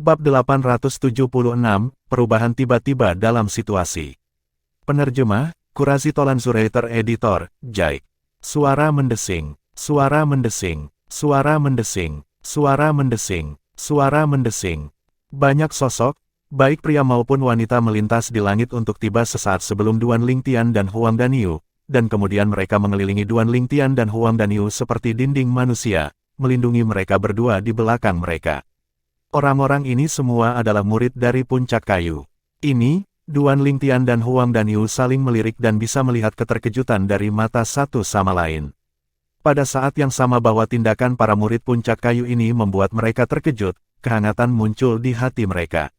Bab 876, Perubahan tiba-tiba dalam situasi. Penerjemah, Qurazi Tolan Zuraiter Editor, Jaik. Suara mendesing, suara mendesing, suara mendesing, suara mendesing, suara mendesing. Banyak sosok, baik pria maupun wanita melintas di langit untuk tiba sesaat sebelum Duan Lingtian dan Huang Daniu, dan kemudian mereka mengelilingi Duan Lingtian dan Huang Daniu seperti dinding manusia, melindungi mereka berdua di belakang mereka. Orang-orang ini semua adalah murid dari Puncak Kayu. Ini, Duan Lingtian dan Huang Daniu saling melirik dan bisa melihat keterkejutan dari mata satu sama lain. Pada saat yang sama bahwa tindakan para murid Puncak Kayu ini membuat mereka terkejut, kehangatan muncul di hati mereka.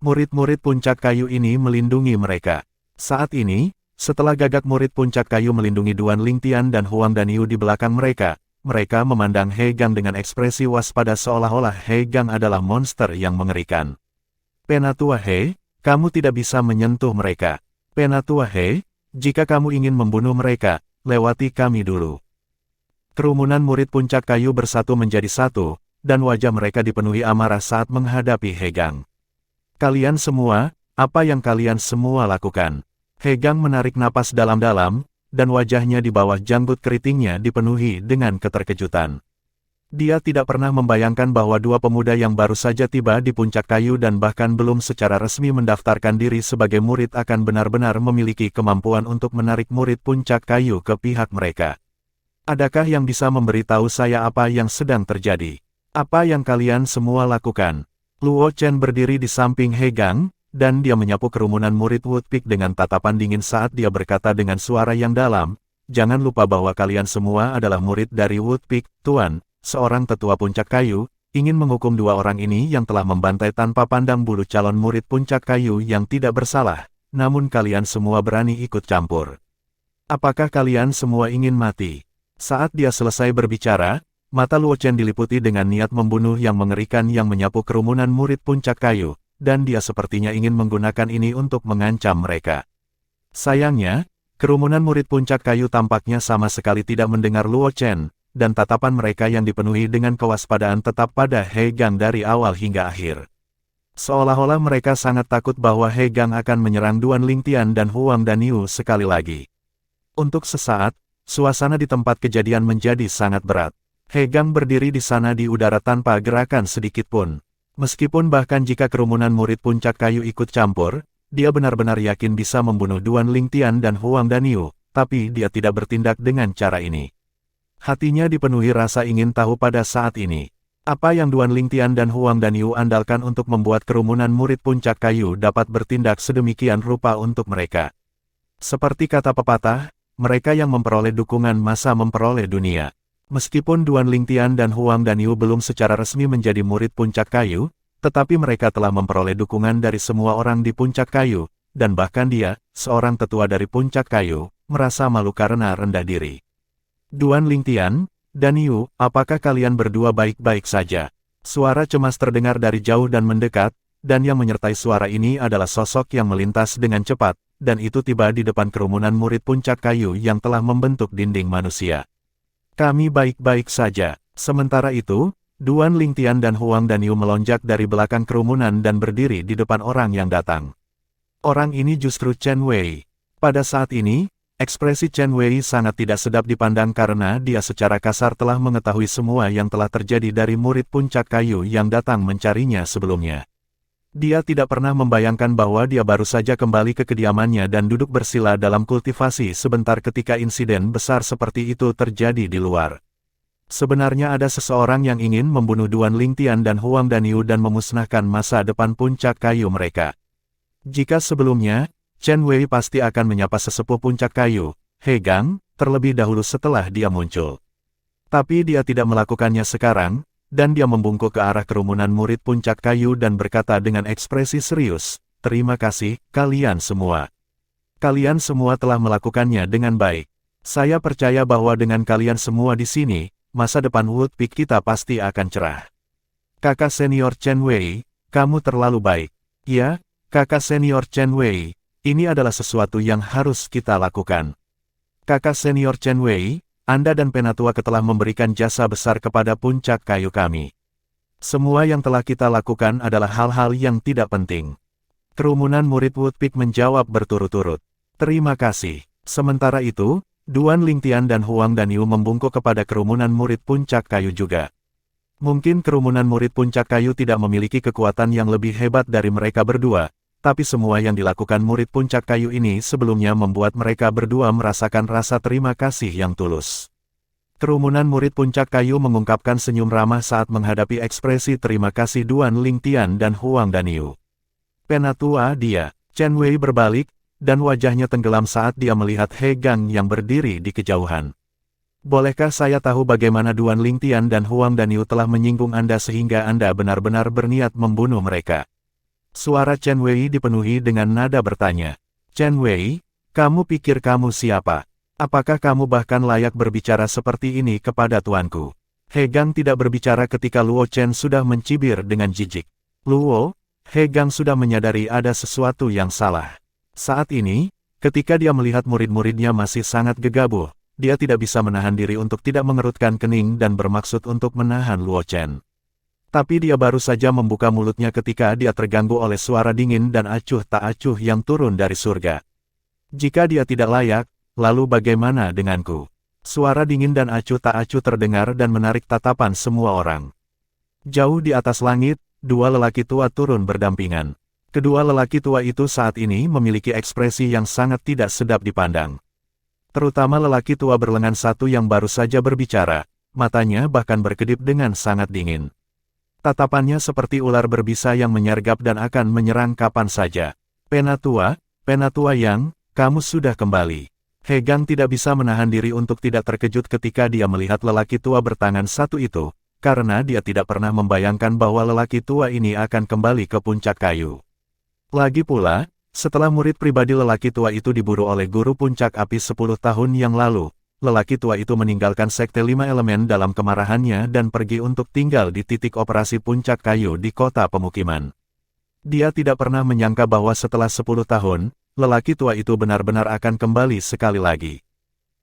Murid-murid Puncak Kayu ini melindungi mereka. Saat ini, setelah gagak murid Puncak Kayu melindungi Duan Lingtian dan Huang Daniu di belakang mereka memandang He Gang dengan ekspresi waspada seolah-olah He Gang adalah monster yang mengerikan. Penatua He, kamu tidak bisa menyentuh mereka. Penatua He, jika kamu ingin membunuh mereka, lewati kami dulu. Kerumunan murid Puncak Kayu bersatu menjadi satu, dan wajah mereka dipenuhi amarah saat menghadapi He Gang. Kalian semua, apa yang kalian semua lakukan? He Gang menarik napas dalam-dalam, dan wajahnya di bawah janggut keritingnya dipenuhi dengan keterkejutan. Dia tidak pernah membayangkan bahwa dua pemuda yang baru saja tiba di Puncak Kayu dan bahkan belum secara resmi mendaftarkan diri sebagai murid akan benar-benar memiliki kemampuan untuk menarik murid Puncak Kayu ke pihak mereka. Adakah yang bisa memberitahu saya apa yang sedang terjadi? Apa yang kalian semua lakukan? Luo Chen berdiri di samping He Gang, dan dia menyapu kerumunan murid Woodpeak dengan tatapan dingin saat dia berkata dengan suara yang dalam, "Jangan lupa bahwa kalian semua adalah murid dari Woodpeak, Tuan." Seorang tetua Puncak Kayu ingin menghukum dua orang ini yang telah membantai tanpa pandang bulu calon murid Puncak Kayu yang tidak bersalah, namun kalian semua berani ikut campur. Apakah kalian semua ingin mati? Saat dia selesai berbicara, mata Luo Chen diliputi dengan niat membunuh yang mengerikan yang menyapu kerumunan murid Puncak Kayu, dan dia sepertinya ingin menggunakan ini untuk mengancam mereka. Sayangnya, kerumunan murid Puncak Kayu tampaknya sama sekali tidak mendengar Luo Chen, dan tatapan mereka yang dipenuhi dengan kewaspadaan tetap pada He Gang dari awal hingga akhir. Seolah-olah mereka sangat takut bahwa He Gang akan menyerang Duan Lingtian dan Huang Daniu sekali lagi. Untuk sesaat, suasana di tempat kejadian menjadi sangat berat. He Gang berdiri di sana di udara tanpa gerakan sedikit pun. Meskipun bahkan jika kerumunan murid Puncak Kayu ikut campur, dia benar-benar yakin bisa membunuh Duan Lingtian dan Huang Daniu, tapi dia tidak bertindak dengan cara ini. Hatinya dipenuhi rasa ingin tahu pada saat ini. Apa yang Duan Lingtian dan Huang Daniu andalkan untuk membuat kerumunan murid Puncak Kayu dapat bertindak sedemikian rupa untuk mereka. Seperti kata pepatah, mereka yang memperoleh dukungan masa memperoleh dunia. Meskipun Duan Lingtian dan Huang Daniu belum secara resmi menjadi murid Puncak Kayu, tetapi mereka telah memperoleh dukungan dari semua orang di Puncak Kayu, dan bahkan dia, seorang tetua dari Puncak Kayu, merasa malu karena rendah diri. Duan Lingtian, Daniu, apakah kalian berdua baik-baik saja? Suara cemas terdengar dari jauh dan mendekat, dan yang menyertai suara ini adalah sosok yang melintas dengan cepat, dan itu tiba di depan kerumunan murid Puncak Kayu yang telah membentuk dinding manusia. Kami baik-baik saja. Sementara itu, Duan Lingtian dan Huang Daniu melonjak dari belakang kerumunan dan berdiri di depan orang yang datang. Orang ini justru Chen Wei. Pada saat ini, ekspresi Chen Wei sangat tidak sedap dipandang karena dia secara kasar telah mengetahui semua yang telah terjadi dari murid Puncak Kayu yang datang mencarinya sebelumnya. Dia tidak pernah membayangkan bahwa dia baru saja kembali ke kediamannya dan duduk bersila dalam kultivasi sebentar ketika insiden besar seperti itu terjadi di luar. Sebenarnya ada seseorang yang ingin membunuh Duan Lingtian dan Huang Daniu dan memusnahkan masa depan Puncak Kayu mereka. Jika sebelumnya, Chen Wei pasti akan menyapa sesepuh Puncak Kayu, He Gang, terlebih dahulu setelah dia muncul. Tapi dia tidak melakukannya sekarang, dan dia membungkuk ke arah kerumunan murid Puncak Kayu dan berkata dengan ekspresi serius, "Terima kasih, kalian semua. Kalian semua telah melakukannya dengan baik. Saya percaya bahwa dengan kalian semua di sini, masa depan Woodpeak kita pasti akan cerah." Kakak senior Chen Wei, kamu terlalu baik. Ya, kakak senior Chen Wei, ini adalah sesuatu yang harus kita lakukan. Kakak senior Chen Wei, Anda dan Penatua telah memberikan jasa besar kepada Puncak Kayu kami. Semua yang telah kita lakukan adalah hal-hal yang tidak penting. Kerumunan murid Woodpeak menjawab berturut-turut. Terima kasih. Sementara itu, Duan Lingtian dan Huang Danyu membungkuk kepada kerumunan murid Puncak Kayu juga. Mungkin kerumunan murid Puncak Kayu tidak memiliki kekuatan yang lebih hebat dari mereka berdua, tapi semua yang dilakukan murid Puncak Kayu ini sebelumnya membuat mereka berdua merasakan rasa terima kasih yang tulus. Kerumunan murid Puncak Kayu mengungkapkan senyum ramah saat menghadapi ekspresi terima kasih Duan Lingtian dan Huang Danyu. Penatua dia, Chen Wei berbalik, dan wajahnya tenggelam saat dia melihat He Gang yang berdiri di kejauhan. Bolehkah saya tahu bagaimana Duan Lingtian dan Huang Danyu telah menyinggung Anda sehingga Anda benar-benar berniat membunuh mereka? Suara Chen Wei dipenuhi dengan nada bertanya. Chen Wei, kamu pikir kamu siapa? Apakah kamu bahkan layak berbicara seperti ini kepada tuanku? He Gang tidak berbicara ketika Luo Chen sudah mencibir dengan jijik. Luo, He Gang sudah menyadari ada sesuatu yang salah. Saat ini, ketika dia melihat murid-muridnya masih sangat gegabah, dia tidak bisa menahan diri untuk tidak mengerutkan kening dan bermaksud untuk menahan Luo Chen. Tapi dia baru saja membuka mulutnya ketika dia terganggu oleh suara dingin dan acuh tak acuh yang turun dari surga. Jika dia tidak layak, lalu bagaimana denganku? Suara dingin dan acuh tak acuh terdengar dan menarik tatapan semua orang. Jauh di atas langit, dua lelaki tua turun berdampingan. Kedua lelaki tua itu saat ini memiliki ekspresi yang sangat tidak sedap dipandang. Terutama lelaki tua berlengan satu yang baru saja berbicara, matanya bahkan berkedip dengan sangat dingin. Tatapannya seperti ular berbisa yang menyergap dan akan menyerang kapan saja. Penatua Yang, kamu sudah kembali. He Gang tidak bisa menahan diri untuk tidak terkejut ketika dia melihat lelaki tua bertangan satu itu, karena dia tidak pernah membayangkan bahwa lelaki tua ini akan kembali ke Puncak Kayu. Lagi pula, setelah murid pribadi lelaki tua itu diburu oleh guru Puncak Api 10 tahun yang lalu, lelaki tua itu meninggalkan Sekte 5 Elemen dalam kemarahannya dan pergi untuk tinggal di titik operasi Puncak Kayu di kota pemukiman. Dia tidak pernah menyangka bahwa setelah 10 tahun, lelaki tua itu benar-benar akan kembali sekali lagi.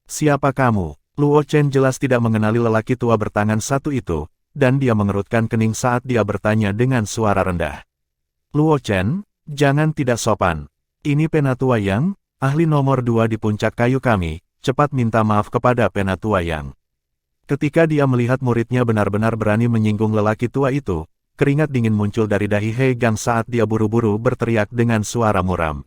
Siapa kamu? Luo Chen jelas tidak mengenali lelaki tua bertangan satu itu, dan dia mengerutkan kening saat dia bertanya dengan suara rendah. Luo Chen, jangan tidak sopan. Ini Penatua Yang, ahli nomor 2 di Puncak Kayu kami, cepat minta maaf kepada Penatua Yang. Ketika dia melihat muridnya benar-benar berani menyinggung lelaki tua itu, keringat dingin muncul dari dahi He Gang saat dia buru-buru berteriak dengan suara muram.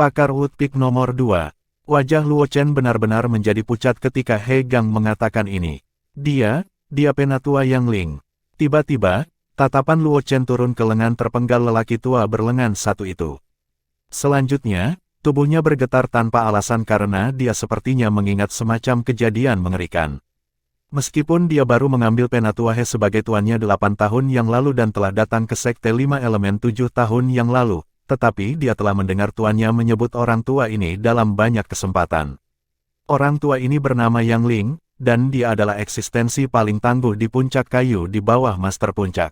Pakar Woodpeak nomor 2. Wajah Luo Chen benar-benar menjadi pucat ketika He Gang mengatakan ini. Dia Penatua Yang Ling. Tiba-tiba, tatapan Luo Chen turun ke lengan terpenggal lelaki tua berlengan satu itu. Selanjutnya, tubuhnya bergetar tanpa alasan karena dia sepertinya mengingat semacam kejadian mengerikan. Meskipun dia baru mengambil Penatua He sebagai tuannya 8 tahun yang lalu dan telah datang ke Sekte 5 Elemen 7 tahun yang lalu, tetapi dia telah mendengar tuannya menyebut orang tua ini dalam banyak kesempatan. Orang tua ini bernama Yang Ling, dan dia adalah eksistensi paling tangguh di Puncak Kayu di bawah Master Puncak.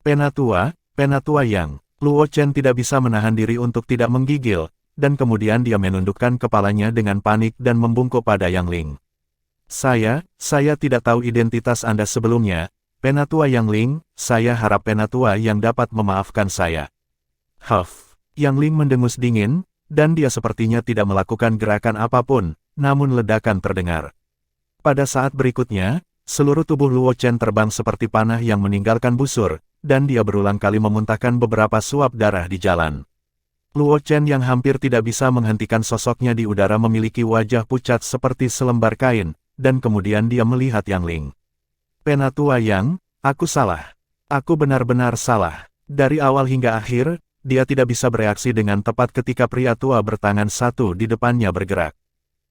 Penatua Yang. Luo Chen tidak bisa menahan diri untuk tidak menggigil, dan kemudian dia menundukkan kepalanya dengan panik dan membungkuk pada Yang Ling. Saya tidak tahu identitas Anda sebelumnya, Penatua Yang Ling, saya harap Penatua Yang dapat memaafkan saya. Huff, Yang Ling mendengus dingin, dan dia sepertinya tidak melakukan gerakan apapun, namun ledakan terdengar. Pada saat berikutnya, seluruh tubuh Luo Chen terbang seperti panah yang meninggalkan busur, dan dia berulang kali memuntahkan beberapa suap darah di jalan. Luo Chen yang hampir tidak bisa menghentikan sosoknya di udara memiliki wajah pucat seperti selembar kain, dan kemudian dia melihat Yang Ling. Penatua Yang, aku salah. Aku benar-benar salah. Dari awal hingga akhir, dia tidak bisa bereaksi dengan tepat ketika pria tua bertangan satu di depannya bergerak.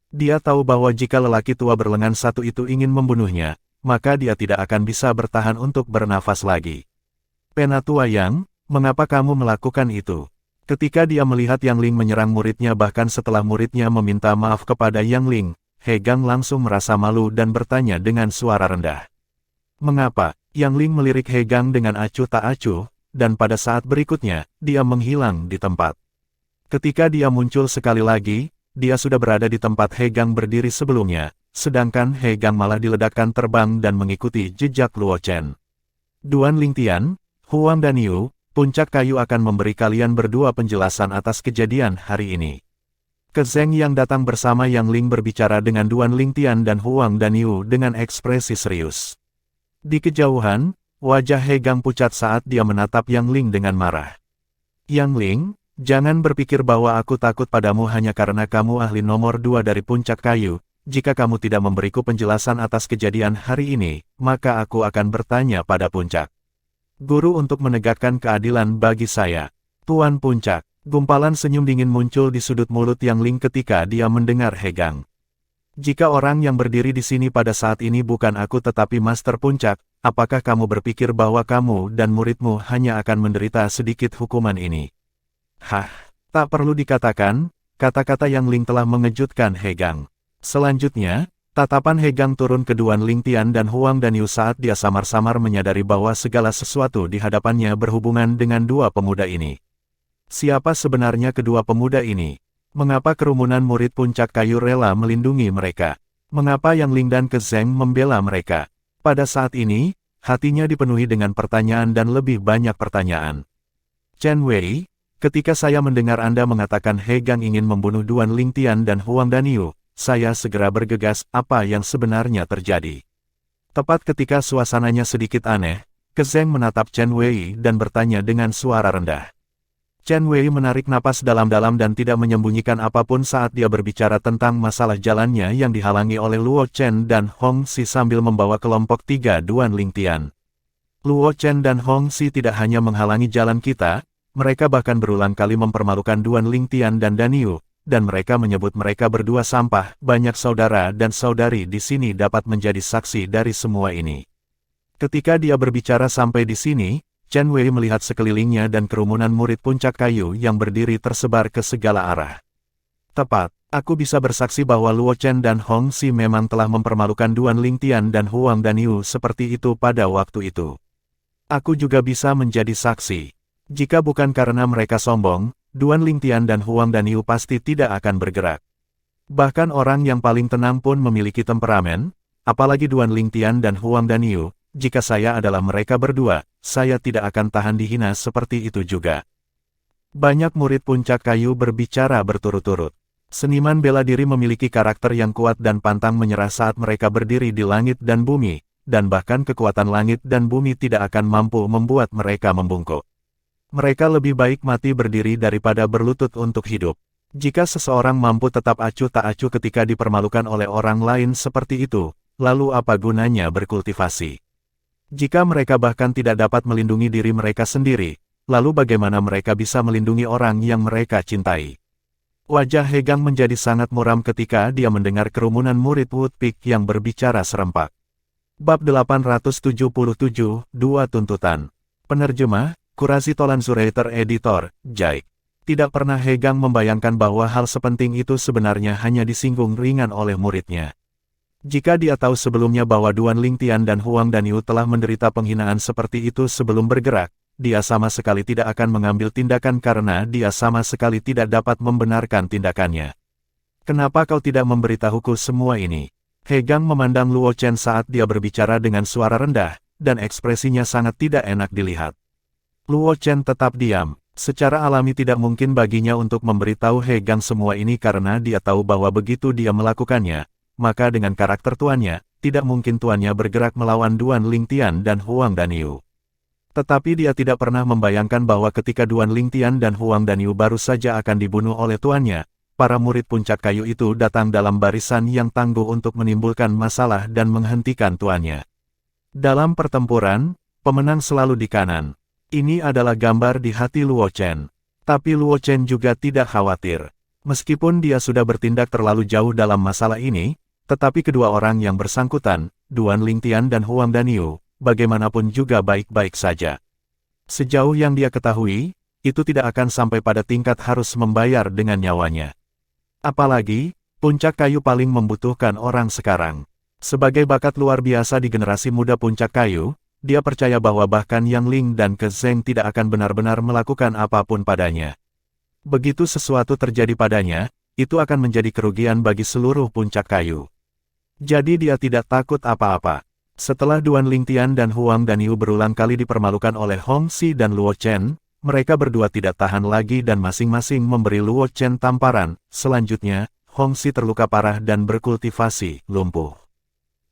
Dia tahu bahwa jika lelaki tua berlengan satu itu ingin membunuhnya, maka dia tidak akan bisa bertahan untuk bernafas lagi. Penatua Yang, mengapa kamu melakukan itu? Ketika dia melihat Yang Ling menyerang muridnya bahkan setelah muridnya meminta maaf kepada Yang Ling, He Gang langsung merasa malu dan bertanya dengan suara rendah. Mengapa? Yang Ling melirik He Gang dengan acuh tak acuh, dan pada saat berikutnya, dia menghilang di tempat. Ketika dia muncul sekali lagi, dia sudah berada di tempat He Gang berdiri sebelumnya, sedangkan He Gang malah diledakkan terbang dan mengikuti jejak Luo Chen. Duan Lingtian, Huang dan Yu, Puncak Kayu akan memberi kalian berdua penjelasan atas kejadian hari ini. Ke Zeng yang datang bersama Yang Ling berbicara dengan Duan Lingtian dan Huang dan Yu dengan ekspresi serius. Di kejauhan, wajah He Gang pucat saat dia menatap Yang Ling dengan marah. Yang Ling, jangan berpikir bahwa aku takut padamu hanya karena kamu ahli nomor 2 dari Puncak Kayu. Jika kamu tidak memberiku penjelasan atas kejadian hari ini, maka aku akan bertanya pada Puncak Guru untuk menegakkan keadilan bagi saya. Tuan Puncak. Gumpalan senyum dingin muncul di sudut mulut Yang Ling ketika dia mendengar He Gang. Jika orang yang berdiri di sini pada saat ini bukan aku tetapi Master Puncak, apakah kamu berpikir bahwa kamu dan muridmu hanya akan menderita sedikit hukuman ini? Hah, tak perlu dikatakan, kata-kata Yang Ling telah mengejutkan He Gang. Selanjutnya, tatapan He Gang turun ke Duan Lingtian dan Huang dan Yu saat dia samar-samar menyadari bahwa segala sesuatu di hadapannya berhubungan dengan dua pemuda ini. Siapa sebenarnya kedua pemuda ini? Mengapa kerumunan murid Puncak Kayu rela melindungi mereka? Mengapa Yang Ling dan Ke Zeng membela mereka? Pada saat ini, hatinya dipenuhi dengan pertanyaan dan lebih banyak pertanyaan. Chen Wei, ketika saya mendengar Anda mengatakan He Gang ingin membunuh Duan Lingtian dan Huang dan Yu, saya segera bergegas apa yang sebenarnya terjadi. Tepat ketika suasananya sedikit aneh, Ke Zeng menatap Chen Wei dan bertanya dengan suara rendah. Chen Wei menarik napas dalam-dalam dan tidak menyembunyikan apapun saat dia berbicara tentang masalah jalannya yang dihalangi oleh Luo Chen dan Hong Xi sambil membawa kelompok 3 Duan Lingtian. Luo Chen dan Hong Xi tidak hanya menghalangi jalan kita, mereka bahkan berulang kali mempermalukan Duan Lingtian dan Dan Yu, dan mereka menyebut mereka berdua sampah. Banyak saudara dan saudari di sini dapat menjadi saksi dari semua ini. Ketika dia berbicara sampai di sini, Chen Wei melihat sekelilingnya dan kerumunan murid Puncak Kayu yang berdiri tersebar ke segala arah. Tepat, aku bisa bersaksi bahwa Luo Chen dan Hong Xi memang telah mempermalukan Duan Lingtian dan Huang dan Yu seperti itu pada waktu itu. Aku juga bisa menjadi saksi. Jika bukan karena mereka sombong, Duan Lingtian dan Huang dan Yu pasti tidak akan bergerak. Bahkan orang yang paling tenang pun memiliki temperamen, apalagi Duan Lingtian dan Huang dan Yu. Jika saya adalah mereka berdua, saya tidak akan tahan dihina seperti itu juga. Banyak murid Puncak Kayu berbicara berturut-turut. Seniman bela diri memiliki karakter yang kuat dan pantang menyerah saat mereka berdiri di langit dan bumi, dan bahkan kekuatan langit dan bumi tidak akan mampu membuat mereka membungkuk. Mereka lebih baik mati berdiri daripada berlutut untuk hidup. Jika seseorang mampu tetap acuh tak acuh ketika dipermalukan oleh orang lain seperti itu, lalu apa gunanya berkultivasi? Jika mereka bahkan tidak dapat melindungi diri mereka sendiri, lalu bagaimana mereka bisa melindungi orang yang mereka cintai? Wajah He Gang menjadi sangat muram ketika dia mendengar kerumunan murid Woodpeak yang berbicara serempak. Bab 877, Dua Tuntutan. Penerjemah, Kurasi Tolan Zurator Editor, Jaik. Tidak pernah He Gang membayangkan bahwa hal sepenting itu sebenarnya hanya disinggung ringan oleh muridnya. Jika dia tahu sebelumnya bahwa Duan Lingtian dan Huang dan Yu telah menderita penghinaan seperti itu sebelum bergerak, dia sama sekali tidak akan mengambil tindakan karena dia sama sekali tidak dapat membenarkan tindakannya. Kenapa kau tidak memberitahuku semua ini? He Gang memandang Luo Chen saat dia berbicara dengan suara rendah, dan ekspresinya sangat tidak enak dilihat. Luo Chen tetap diam. Secara alami tidak mungkin baginya untuk memberitahu He Gang semua ini karena dia tahu bahwa begitu dia melakukannya, maka dengan karakter tuannya, tidak mungkin tuannya bergerak melawan Duan Lingtian dan Huang dan Yu. Tetapi dia tidak pernah membayangkan bahwa ketika Duan Lingtian dan Huang dan Yu baru saja akan dibunuh oleh tuannya, para murid Puncak Kayu itu datang dalam barisan yang tangguh untuk menimbulkan masalah dan menghentikan tuannya. Dalam pertempuran, pemenang selalu di kanan. Ini adalah gambar di hati Luo Chen. Tapi Luo Chen juga tidak khawatir. Meskipun dia sudah bertindak terlalu jauh dalam masalah ini, tetapi kedua orang yang bersangkutan, Duan Lingtian dan Huang dan Yu, bagaimanapun juga baik-baik saja. Sejauh yang dia ketahui, itu tidak akan sampai pada tingkat harus membayar dengan nyawanya. Apalagi, Puncak Kayu paling membutuhkan orang sekarang. Sebagai bakat luar biasa di generasi muda Puncak Kayu, dia percaya bahwa bahkan Yang Ling dan Ke Zeng tidak akan benar-benar melakukan apapun padanya. Begitu sesuatu terjadi padanya, itu akan menjadi kerugian bagi seluruh Puncak Kayu. Jadi dia tidak takut apa-apa. Setelah Duan Lingtian dan Huang Danyu berulang kali dipermalukan oleh Hong Xi dan Luo Chen, mereka berdua tidak tahan lagi dan masing-masing memberi Luo Chen tamparan. Selanjutnya, Hong Xi terluka parah dan berkultivasi lumpuh.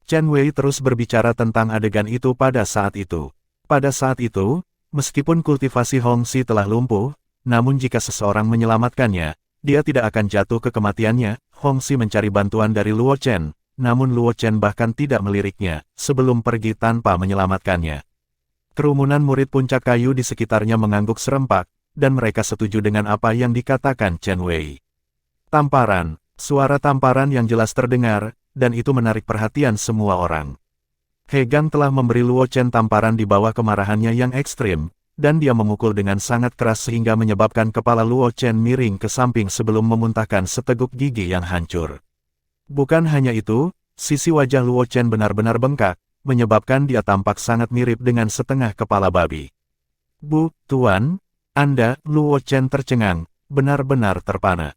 Chen Wei terus berbicara tentang adegan itu pada saat itu. Pada saat itu, meskipun kultivasi Hong Xi telah lumpuh, namun jika seseorang menyelamatkannya, dia tidak akan jatuh ke kematiannya. Hong Xi mencari bantuan dari Luo Chen. Namun Luo Chen bahkan tidak meliriknya, sebelum pergi tanpa menyelamatkannya. Kerumunan murid puncak kayu di sekitarnya mengangguk serempak, dan mereka setuju dengan apa yang dikatakan Chen Wei. Tamparan, suara tamparan yang jelas terdengar, dan itu menarik perhatian semua orang. He Gang telah memberi Luo Chen tamparan di bawah kemarahannya yang ekstrim, dan dia memukul dengan sangat keras sehingga menyebabkan kepala Luo Chen miring ke samping sebelum memuntahkan seteguk gigi yang hancur. Bukan hanya itu, sisi wajah Luo Chen benar-benar bengkak, menyebabkan dia tampak sangat mirip dengan setengah kepala babi. Bu, Tuan, Anda, Luo Chen tercengang, benar-benar terpana.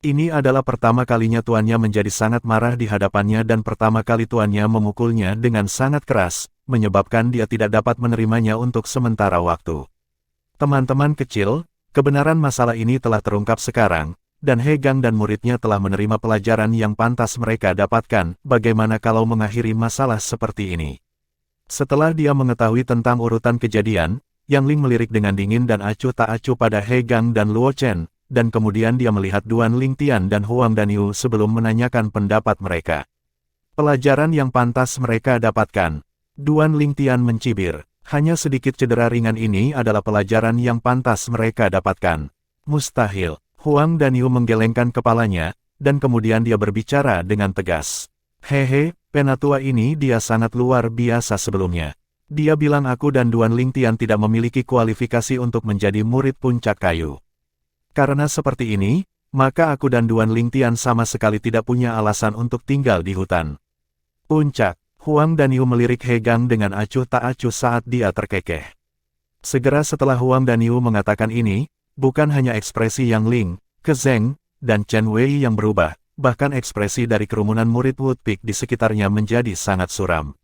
Ini adalah pertama kalinya tuannya menjadi sangat marah di hadapannya dan pertama kali tuannya memukulnya dengan sangat keras, menyebabkan dia tidak dapat menerimanya untuk sementara waktu. Teman-teman kecil, kebenaran masalah ini telah terungkap sekarang, dan He Gang dan muridnya telah menerima pelajaran yang pantas mereka dapatkan. Bagaimana kalau mengakhiri masalah seperti ini? Setelah dia mengetahui tentang urutan kejadian, Yang Ling melirik dengan dingin dan acuh tak acuh pada He Gang dan Luo Chen, dan kemudian dia melihat Duan Lingtian dan Huang Danyu sebelum menanyakan pendapat mereka. Pelajaran yang pantas mereka dapatkan. Duan Lingtian mencibir, hanya sedikit cedera ringan ini adalah pelajaran yang pantas mereka dapatkan. Mustahil. Huang Danyu menggelengkan kepalanya, dan kemudian dia berbicara dengan tegas. Hehe, penatua ini dia sangat luar biasa sebelumnya. Dia bilang aku dan Duan Lingtian tidak memiliki kualifikasi untuk menjadi murid puncak kayu. Karena seperti ini, maka aku dan Duan Lingtian sama sekali tidak punya alasan untuk tinggal di hutan. Puncak, Huang Danyu melirik He Gang dengan acuh tak acuh saat dia terkekeh. Segera setelah Huang Danyu mengatakan ini, bukan hanya ekspresi Yang Ling, Kezeng, dan Chen Wei yang berubah, bahkan ekspresi dari kerumunan murid Woodpeak di sekitarnya menjadi sangat suram.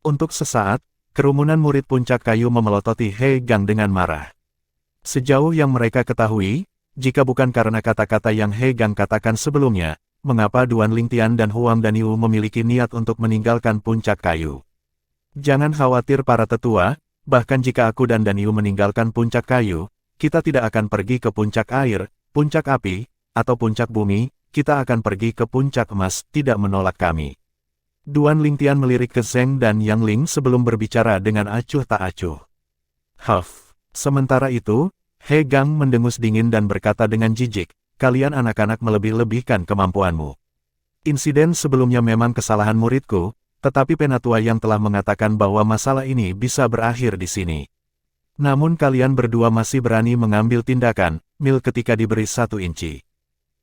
Untuk sesaat, kerumunan murid puncak kayu memelototi He Gang dengan marah. Sejauh yang mereka ketahui, jika bukan karena kata-kata yang He Gang katakan sebelumnya, mengapa Duan Lingtian dan Huang Danyu memiliki niat untuk meninggalkan puncak kayu? Jangan khawatir para tetua, bahkan jika aku dan Danyu meninggalkan puncak kayu, kita tidak akan pergi ke puncak air, puncak api, atau puncak bumi, kita akan pergi ke puncak emas, tidak menolak kami. Duan Lingtian melirik ke Zeng dan Yang Ling sebelum berbicara dengan acuh tak acuh. Huff. Sementara itu, He Gang mendengus dingin dan berkata dengan jijik, kalian anak-anak melebih-lebihkan kemampuanmu. Insiden sebelumnya memang kesalahan muridku, tetapi penatua yang telah mengatakan bahwa masalah ini bisa berakhir di sini. Namun kalian berdua masih berani mengambil tindakan, mil ketika diberi 1 inci.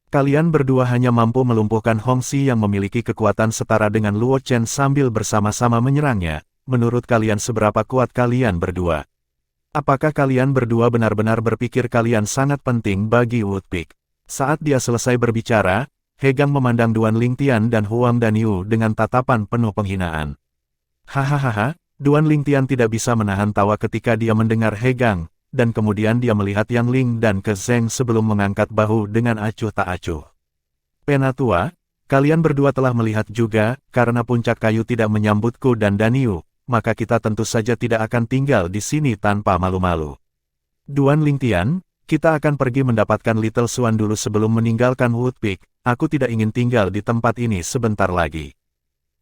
Kalian berdua hanya mampu melumpuhkan Hong Xi yang memiliki kekuatan setara dengan Luo Chen sambil bersama-sama menyerangnya. Menurut kalian seberapa kuat kalian berdua? Apakah kalian berdua benar-benar berpikir kalian sangat penting bagi Woodpeak? Saat dia selesai berbicara, He Gang memandang Duan Lingtian dan Huang Danyu dengan tatapan penuh penghinaan. Hahaha. Duan Lingtian tidak bisa menahan tawa ketika dia mendengar He Gang, dan kemudian dia melihat Yang Ling dan Ke Zeng sebelum mengangkat bahu dengan acuh tak acuh. Penatua, kalian berdua telah melihat juga, karena puncak kayu tidak menyambutku dan Danyu, maka kita tentu saja tidak akan tinggal di sini tanpa malu-malu. Duan Lingtian, kita akan pergi mendapatkan Little Swan dulu sebelum meninggalkan Woodpeak, aku tidak ingin tinggal di tempat ini sebentar lagi.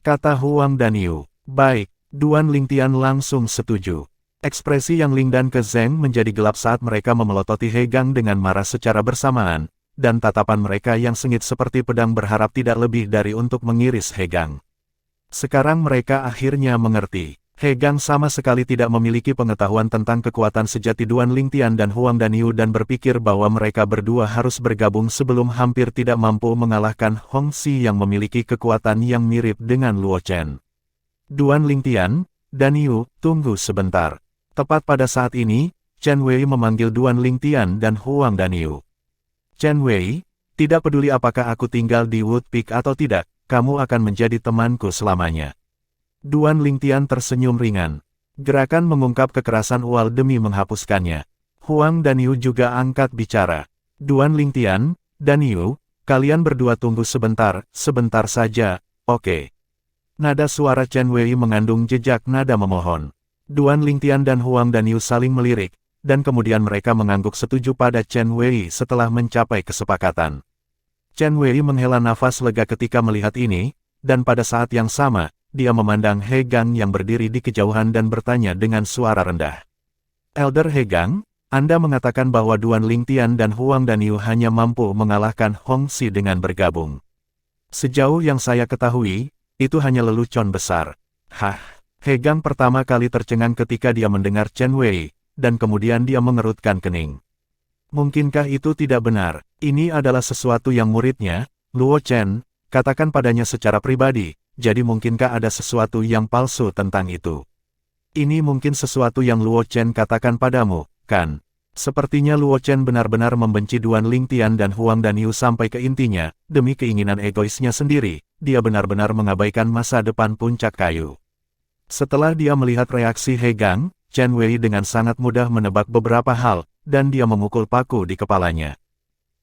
Kata Huang Danyu. Baik. Duan Lingtian langsung setuju. Ekspresi Yang Ling dan Ke Zeng menjadi gelap saat mereka memelototi He Gang dengan marah secara bersamaan, dan tatapan mereka yang sengit seperti pedang berharap tidak lebih dari untuk mengiris He Gang. Sekarang mereka akhirnya mengerti. He Gang sama sekali tidak memiliki pengetahuan tentang kekuatan sejati Duan Lingtian dan Huang Danyu dan berpikir bahwa mereka berdua harus bergabung sebelum hampir tidak mampu mengalahkan Hong Xi yang memiliki kekuatan yang mirip dengan Luo Chen. Duan Lingtian, Danyu, tunggu sebentar. Tepat pada saat ini, Chen Wei memanggil Duan Lingtian dan Huang Danyu. Chen Wei, tidak peduli apakah aku tinggal di Woodpeak atau tidak, kamu akan menjadi temanku selamanya. Duan Lingtian tersenyum ringan. Gerakan mengungkap kekerasan ual demi menghapuskannya. Huang dan Yu juga angkat bicara. Duan Lingtian, dan Yu, kalian berdua tunggu sebentar saja, oke. Nada suara Chen Wei mengandung jejak nada memohon. Duan Lingtian dan Huang dan Yu saling melirik, dan kemudian mereka mengangguk setuju pada Chen Wei setelah mencapai kesepakatan. Chen Wei menghela nafas lega ketika melihat ini, dan pada saat yang sama, dia memandang He Gang yang berdiri di kejauhan dan bertanya dengan suara rendah. Elder He Gang, Anda mengatakan bahwa Duan Lingtian dan Huang dan Yu hanya mampu mengalahkan Hong Xi dengan bergabung. Sejauh yang saya ketahui, itu hanya lelucon besar. Hah, He Gang pertama kali tercengang ketika dia mendengar Chen Wei, dan kemudian dia mengerutkan kening. Mungkinkah itu tidak benar? Ini adalah sesuatu yang muridnya, Luo Chen, katakan padanya secara pribadi, jadi mungkinkah ada sesuatu yang palsu tentang itu? Ini mungkin sesuatu yang Luo Chen katakan padamu, kan? Sepertinya Luo Chen benar-benar membenci Duan Lingtian dan Huang dan Yu sampai ke intinya, demi keinginan egoisnya sendiri, dia benar-benar mengabaikan masa depan puncak kayu. Setelah dia melihat reaksi He Gang, Chen Wei dengan sangat mudah menebak beberapa hal, dan dia memukul paku di kepalanya.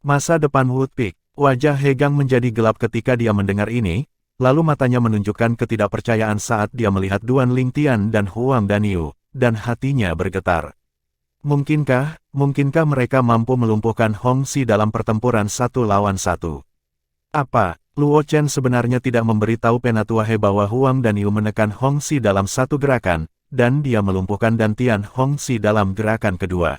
Masa depan Wood Peak, wajah He Gang menjadi gelap ketika dia mendengar ini, lalu matanya menunjukkan ketidakpercayaan saat dia melihat Duan Lingtian dan Huang dan Yu, dan hatinya bergetar. Mungkinkah mereka mampu melumpuhkan Hong Xi dalam pertempuran 1 lawan 1? Apa, Luo Chen sebenarnya tidak memberitahu Penatua He bahwa Huang dan Yu menekan Hong Xi dalam satu gerakan, dan dia melumpuhkan Dantian Hong Xi dalam gerakan kedua?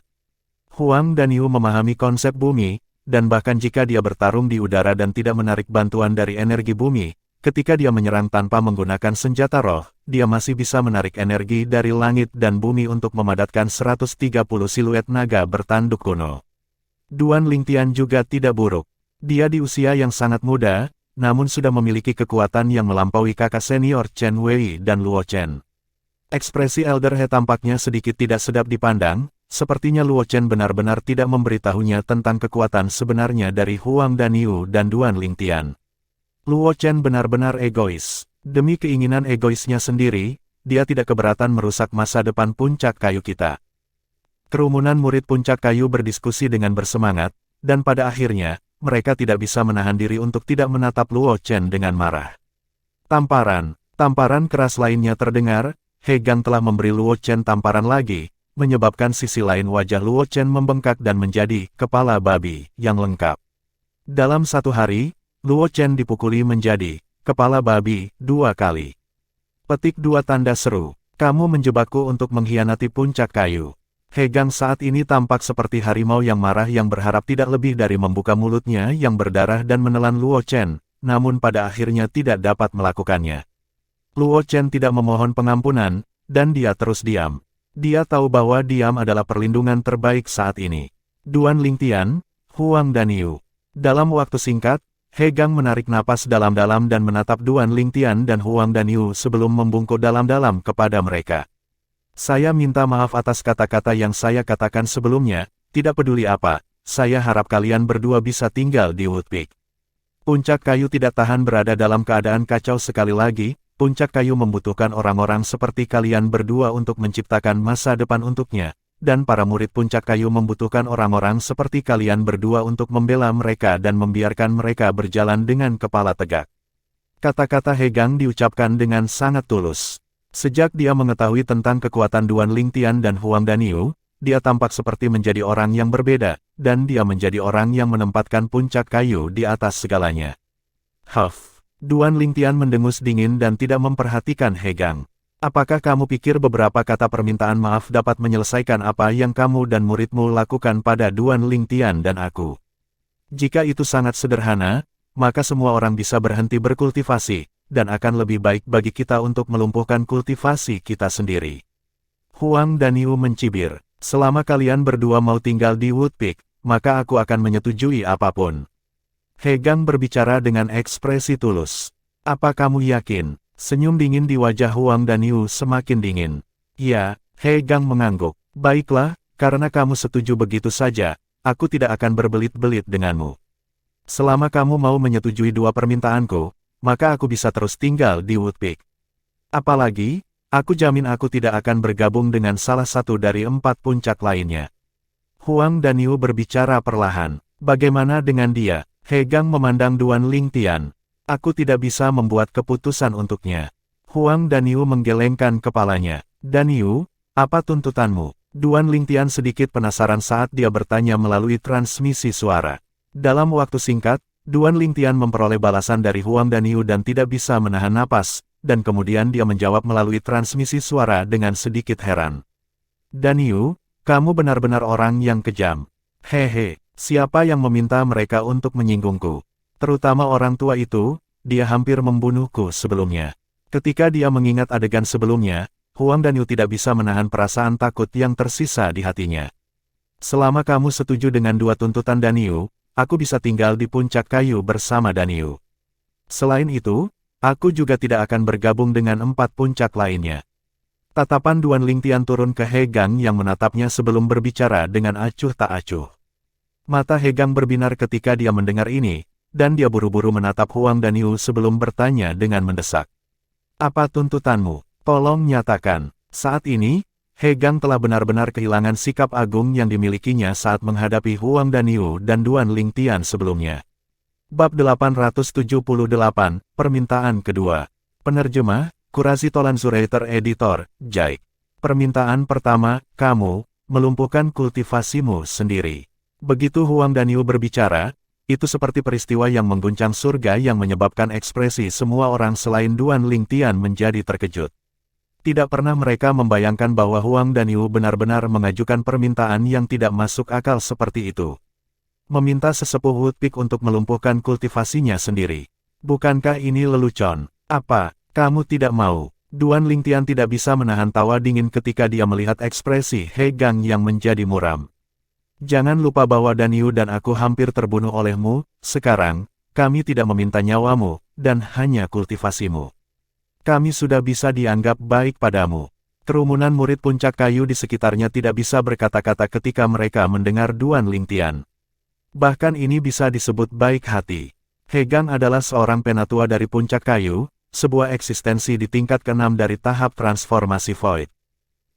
Huang dan Yu memahami konsep bumi, dan bahkan jika dia bertarung di udara dan tidak menarik bantuan dari energi bumi, ketika dia menyerang tanpa menggunakan senjata roh, dia masih bisa menarik energi dari langit dan bumi untuk memadatkan 130 siluet naga bertanduk kuno. Duan Lingtian juga tidak buruk. Dia di usia yang sangat muda, namun sudah memiliki kekuatan yang melampaui kakak senior Chen Wei dan Luo Chen. Ekspresi Elder He tampaknya sedikit tidak sedap dipandang, sepertinya Luo Chen benar-benar tidak memberitahunya tentang kekuatan sebenarnya dari Huang dan Yu dan Duan Lingtian. Luo Chen benar-benar egois. Demi keinginan egoisnya sendiri, dia tidak keberatan merusak masa depan puncak kayu kita. Kerumunan murid puncak kayu berdiskusi dengan bersemangat, dan pada akhirnya, mereka tidak bisa menahan diri untuk tidak menatap Luo Chen dengan marah. Tamparan keras lainnya terdengar. He Gang telah memberi Luo Chen tamparan lagi, menyebabkan sisi lain wajah Luo Chen membengkak dan menjadi kepala babi yang lengkap. Dalam satu hari, Luo Chen dipukuli menjadi kepala babi 2 kali. Petik 2 tanda seru. Kamu menjebakku untuk mengkhianati puncak kayu. He Gang saat ini tampak seperti harimau yang marah yang berharap tidak lebih dari membuka mulutnya yang berdarah dan menelan Luo Chen, namun pada akhirnya tidak dapat melakukannya. Luo Chen tidak memohon pengampunan, dan dia terus diam. Dia tahu bahwa diam adalah perlindungan terbaik saat ini. Duan Lingtian, Huang dan Yu. Dalam waktu singkat, He Gang menarik napas dalam-dalam dan menatap Duan Lingtian dan Huang dan Yu sebelum membungkuk dalam-dalam kepada mereka. Saya minta maaf atas kata-kata yang saya katakan sebelumnya, tidak peduli apa, saya harap kalian berdua bisa tinggal di Wood Peak. Puncak kayu tidak tahan berada dalam keadaan kacau sekali lagi, puncak kayu membutuhkan orang-orang seperti kalian berdua untuk menciptakan masa depan untuknya. Dan para murid puncak kayu membutuhkan orang-orang seperti kalian berdua untuk membela mereka dan membiarkan mereka berjalan dengan kepala tegak. Kata-kata He Gang diucapkan dengan sangat tulus. Sejak dia mengetahui tentang kekuatan Duan Lingtian dan Huang dan Yu, dia tampak seperti menjadi orang yang berbeda, dan dia menjadi orang yang menempatkan puncak kayu di atas segalanya. Huff. Duan Lingtian mendengus dingin dan tidak memperhatikan He Gang. Apakah kamu pikir beberapa kata permintaan maaf dapat menyelesaikan apa yang kamu dan muridmu lakukan pada Duan Lingtian dan aku? Jika itu sangat sederhana, maka semua orang bisa berhenti berkultivasi, dan akan lebih baik bagi kita untuk melumpuhkan kultivasi kita sendiri. Huang dan Yu mencibir, selama kalian berdua mau tinggal di Wood Peak, maka aku akan menyetujui apapun. He Gang berbicara dengan ekspresi tulus. Apa kamu yakin? Senyum dingin di wajah Huang dan Yu semakin dingin. Ya, He Gang mengangguk. Baiklah, karena kamu setuju begitu saja, aku tidak akan berbelit-belit denganmu. Selama kamu mau menyetujui 2 permintaanku, maka aku bisa terus tinggal di Wood Peak. Apalagi, aku jamin aku tidak akan bergabung dengan salah satu dari 4 puncak lainnya. Huang Danyu berbicara perlahan. Bagaimana dengan dia? He Gang memandang Duan Lingtian. Aku tidak bisa membuat keputusan untuknya. Huang Danyu menggelengkan kepalanya. Danyu, apa tuntutanmu? Duan Lingtian sedikit penasaran saat dia bertanya melalui transmisi suara. Dalam waktu singkat, Duan Lingtian memperoleh balasan dari Huang Danyu dan tidak bisa menahan napas, dan kemudian dia menjawab melalui transmisi suara dengan sedikit heran. Danyu, kamu benar-benar orang yang kejam. Hehe, siapa yang meminta mereka untuk menyinggungku? Terutama orang tua itu, dia hampir membunuhku sebelumnya. Ketika dia mengingat adegan sebelumnya, Huang Danyu tidak bisa menahan perasaan takut yang tersisa di hatinya. Selama kamu setuju dengan 2 tuntutan Danyu, aku bisa tinggal di puncak kayu bersama Danyu. Selain itu, aku juga tidak akan bergabung dengan 4 puncak lainnya. Tatapan Duan Lingtian turun ke He Gang yang menatapnya sebelum berbicara dengan acuh tak acuh. Mata He Gang berbinar ketika dia mendengar ini, dan dia buru-buru menatap Huang Danyu sebelum bertanya dengan mendesak. Apa tuntutanmu? Tolong nyatakan. Saat ini, He Gang telah benar-benar kehilangan sikap agung yang dimilikinya saat menghadapi Huang Danyu dan Duan Lingtian sebelumnya. Bab 878, Permintaan Kedua. Penerjemah, Qurazi Tolanzurator Editor, Jaik. Permintaan pertama, kamu, melumpuhkan kultivasimu sendiri. Begitu Huang Danyu berbicara, itu seperti peristiwa yang mengguncang surga yang menyebabkan ekspresi semua orang selain Duan Lingtian menjadi terkejut. Tidak pernah mereka membayangkan bahwa Huang Danyu benar-benar mengajukan permintaan yang tidak masuk akal seperti itu. Meminta sesepuh Woodpeak untuk melumpuhkan kultivasinya sendiri. Bukankah ini lelucon? Apa, kamu tidak mau? Duan Lingtian tidak bisa menahan tawa dingin ketika dia melihat ekspresi He Gang yang menjadi muram. Jangan lupa bahwa Danyu dan aku hampir terbunuh olehmu, sekarang, kami tidak meminta nyawamu, dan hanya kultivasimu. Kami sudah bisa dianggap baik padamu. Kerumunan murid puncak kayu di sekitarnya tidak bisa berkata-kata ketika mereka mendengar Duan Lingtian. Bahkan ini bisa disebut baik hati. He Gang adalah seorang penatua dari puncak kayu, sebuah eksistensi di tingkat ke-6 dari tahap transformasi Void.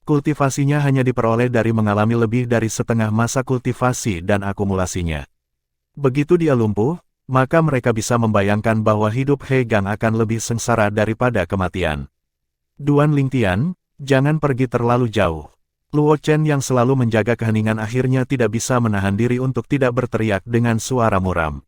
Kultivasinya hanya diperoleh dari mengalami lebih dari setengah masa kultivasi dan akumulasinya. Begitu dia lumpuh, maka mereka bisa membayangkan bahwa hidup He Gang akan lebih sengsara daripada kematian. Duan Lingtian, jangan pergi terlalu jauh. Luo Chen yang selalu menjaga keheningan akhirnya tidak bisa menahan diri untuk tidak berteriak dengan suara muram.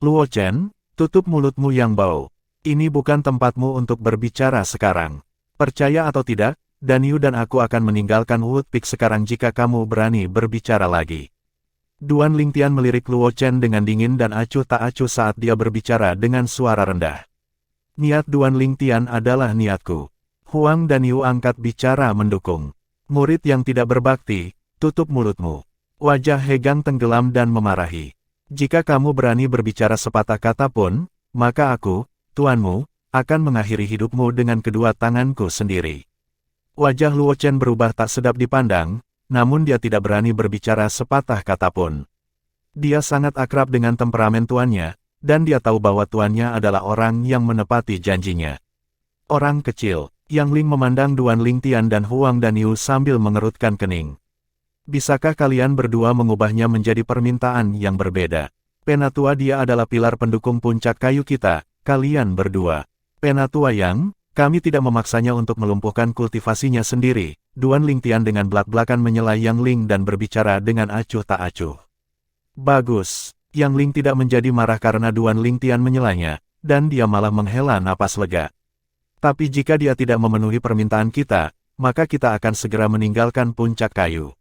Luo Chen, tutup mulutmu yang bau. Ini bukan tempatmu untuk berbicara sekarang. Percaya atau tidak, Danyu dan aku akan meninggalkan Woodpeak sekarang jika kamu berani berbicara lagi. Duan Lingtian melirik Luo Chen dengan dingin dan acuh tak acuh saat dia berbicara dengan suara rendah. Niat Duan Lingtian adalah niatku. Huang Danyu angkat bicara mendukung. Murid yang tidak berbakti, tutup mulutmu. Wajah He Gang tenggelam dan memarahi. Jika kamu berani berbicara sepatah kata pun, maka aku, tuanmu, akan mengakhiri hidupmu dengan kedua tanganku sendiri. Wajah Luo Chen berubah tak sedap dipandang, namun dia tidak berani berbicara sepatah kata pun. Dia sangat akrab dengan temperamen tuannya, dan dia tahu bahwa tuannya adalah orang yang menepati janjinya. Orang kecil, Yang Ling memandang Duan Lingtian dan Huang Danyu sambil mengerutkan kening. Bisakah kalian berdua mengubahnya menjadi permintaan yang berbeda? Penatua dia adalah pilar pendukung puncak kayu kita, kalian berdua. Penatua Yang, kami tidak memaksanya untuk melumpuhkan kultivasinya sendiri. Duan Lingtian dengan belak-belakan menyela Yang Ling dan berbicara dengan acuh tak acuh. Bagus. Yang Ling tidak menjadi marah karena Duan Lingtian menyelanya, dan dia malah menghela napas lega. Tapi jika dia tidak memenuhi permintaan kita, maka kita akan segera meninggalkan puncak kayu.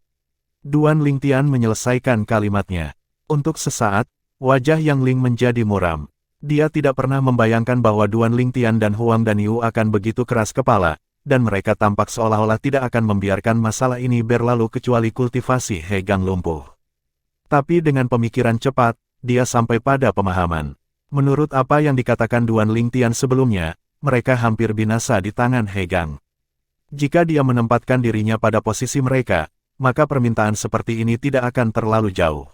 Duan Lingtian menyelesaikan kalimatnya. Untuk sesaat, wajah Yang Ling menjadi muram. Dia tidak pernah membayangkan bahwa Duan Lingtian dan Huang Danyu akan begitu keras kepala, dan mereka tampak seolah-olah tidak akan membiarkan masalah ini berlalu kecuali kultivasi He Gang lumpuh. Tapi dengan pemikiran cepat, dia sampai pada pemahaman. Menurut apa yang dikatakan Duan Lingtian sebelumnya, mereka hampir binasa di tangan He Gang. Jika dia menempatkan dirinya pada posisi mereka, maka permintaan seperti ini tidak akan terlalu jauh.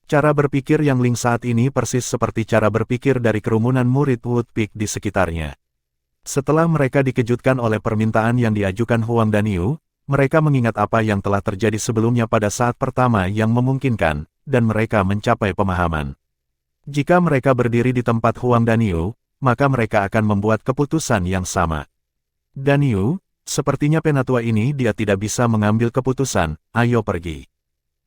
Cara berpikir Yang Ling saat ini persis seperti cara berpikir dari kerumunan murid Woodpeak di sekitarnya. Setelah mereka dikejutkan oleh permintaan yang diajukan Huang Daniu, mereka mengingat apa yang telah terjadi sebelumnya pada saat pertama yang memungkinkan, dan mereka mencapai pemahaman. Jika mereka berdiri di tempat Huang Daniu, maka mereka akan membuat keputusan yang sama. Daniu, sepertinya penatua ini dia tidak bisa mengambil keputusan, ayo pergi.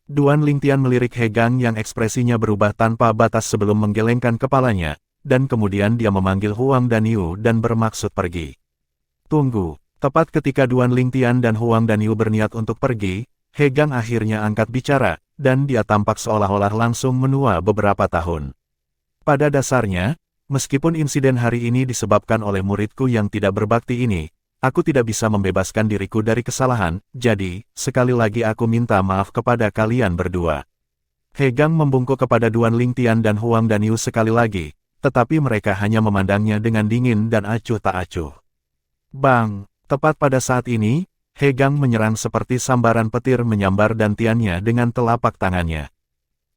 Duan Lingtian melirik He Gang yang ekspresinya berubah tanpa batas sebelum menggelengkan kepalanya, dan kemudian dia memanggil Huang Daniu dan bermaksud pergi. Tunggu, tepat ketika Duan Lingtian dan Huang Daniu berniat untuk pergi, He Gang akhirnya angkat bicara, dan dia tampak seolah-olah langsung menua beberapa tahun. Pada dasarnya, meskipun insiden hari ini disebabkan oleh muridku yang tidak berbakti ini, aku tidak bisa membebaskan diriku dari kesalahan, jadi, sekali lagi aku minta maaf kepada kalian berdua. He Gang membungkuk kepada Duan Lingtian dan Huang Daniu sekali lagi, tetapi mereka hanya memandangnya dengan dingin dan acuh tak acuh. Bang! Tepat pada saat ini, He Gang menyerang seperti sambaran petir menyambar dantiannya dengan telapak tangannya.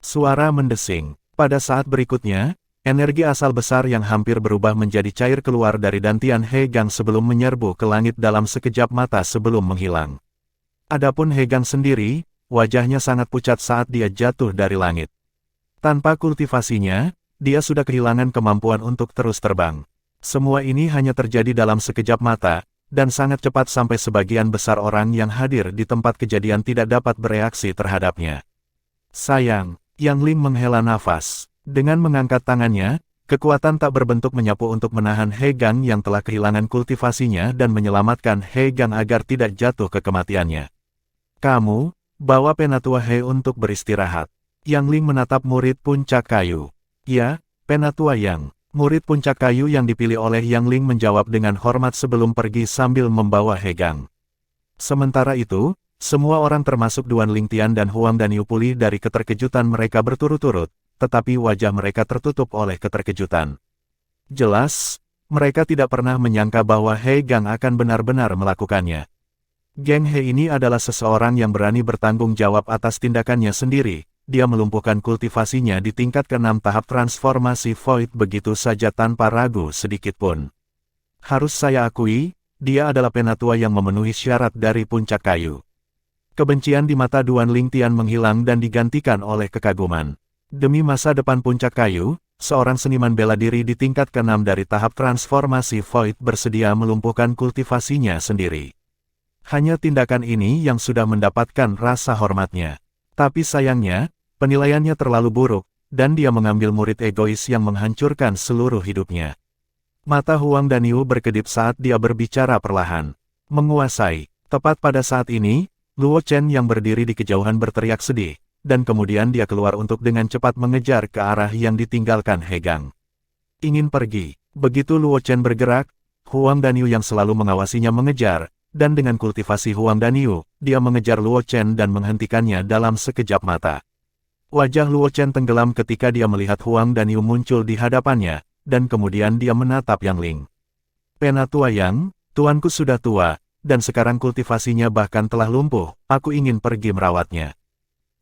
Suara mendesing. Pada saat berikutnya, energi asal besar yang hampir berubah menjadi cair keluar dari dantian He Gang sebelum menyerbu ke langit dalam sekejap mata sebelum menghilang. Adapun He Gang sendiri, wajahnya sangat pucat saat dia jatuh dari langit. Tanpa kultivasinya, dia sudah kehilangan kemampuan untuk terus terbang. Semua ini hanya terjadi dalam sekejap mata, dan sangat cepat sampai sebagian besar orang yang hadir di tempat kejadian tidak dapat bereaksi terhadapnya. Sayang, Yang Ling menghela nafas. Dengan mengangkat tangannya, kekuatan tak berbentuk menyapu untuk menahan He Gang yang telah kehilangan kultivasinya dan menyelamatkan He Gang agar tidak jatuh ke kematiannya. Kamu, bawa Penatua He untuk beristirahat. Yang Ling menatap murid puncak kayu. Ya, Penatua Yang. Murid puncak kayu yang dipilih oleh Yang Ling menjawab dengan hormat sebelum pergi sambil membawa He Gang. Sementara itu, semua orang termasuk Duan Lingtian dan Huang Daniu pulih dari keterkejutan mereka berturut-turut, tetapi wajah mereka tertutup oleh keterkejutan. Jelas, mereka tidak pernah menyangka bahwa He Gang akan benar-benar melakukannya. Geng He ini adalah seseorang yang berani bertanggung jawab atas tindakannya sendiri. Dia melumpuhkan kultivasinya di tingkat ke-6 tahap transformasi Void begitu saja tanpa ragu sedikitpun. Harus saya akui, dia adalah penatua yang memenuhi syarat dari puncak kayu. Kebencian di mata Duan Lingtian menghilang dan digantikan oleh kekaguman. Demi masa depan puncak kayu, seorang seniman bela diri di tingkat ke-6 dari tahap transformasi Void bersedia melumpuhkan kultivasinya sendiri. Hanya tindakan ini yang sudah mendapatkan rasa hormatnya. Tapi sayangnya, penilaiannya terlalu buruk, dan dia mengambil murid egois yang menghancurkan seluruh hidupnya. Mata Huang Daniu berkedip saat dia berbicara perlahan. Menguasai. Tepat pada saat ini, Luo Chen yang berdiri di kejauhan berteriak sedih, dan kemudian dia keluar untuk dengan cepat mengejar ke arah yang ditinggalkan He Gang. Ingin pergi. Begitu Luo Chen bergerak, Huang Daniu yang selalu mengawasinya mengejar, dan dengan kultivasi Huang Daniu, dia mengejar Luo Chen dan menghentikannya dalam sekejap mata. Wajah Luo Chen tenggelam ketika dia melihat Huang Daniu muncul di hadapannya, dan kemudian dia menatap Yang Ling. Penatua Yang, tuanku sudah tua, dan sekarang kultivasinya bahkan telah lumpuh, aku ingin pergi merawatnya.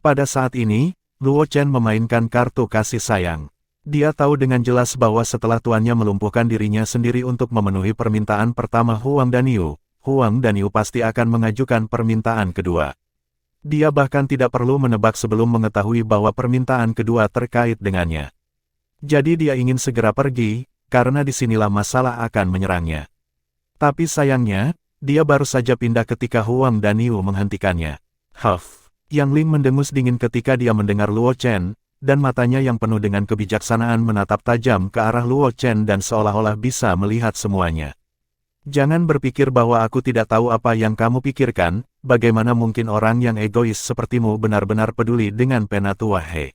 Pada saat ini, Luo Chen memainkan kartu kasih sayang. Dia tahu dengan jelas bahwa setelah tuannya melumpuhkan dirinya sendiri untuk memenuhi permintaan pertama Huang Daniu pasti akan mengajukan permintaan kedua. Dia bahkan tidak perlu menebak sebelum mengetahui bahwa permintaan kedua terkait dengannya. Jadi dia ingin segera pergi, karena disinilah masalah akan menyerangnya. Tapi sayangnya, dia baru saja pindah ketika Huang Daniu menghentikannya. Huff. Yang Ling mendengus dingin ketika dia mendengar Luo Chen, dan matanya yang penuh dengan kebijaksanaan menatap tajam ke arah Luo Chen dan seolah-olah bisa melihat semuanya. Jangan berpikir bahwa aku tidak tahu apa yang kamu pikirkan, bagaimana mungkin orang yang egois sepertimu benar-benar peduli dengan Penatua He.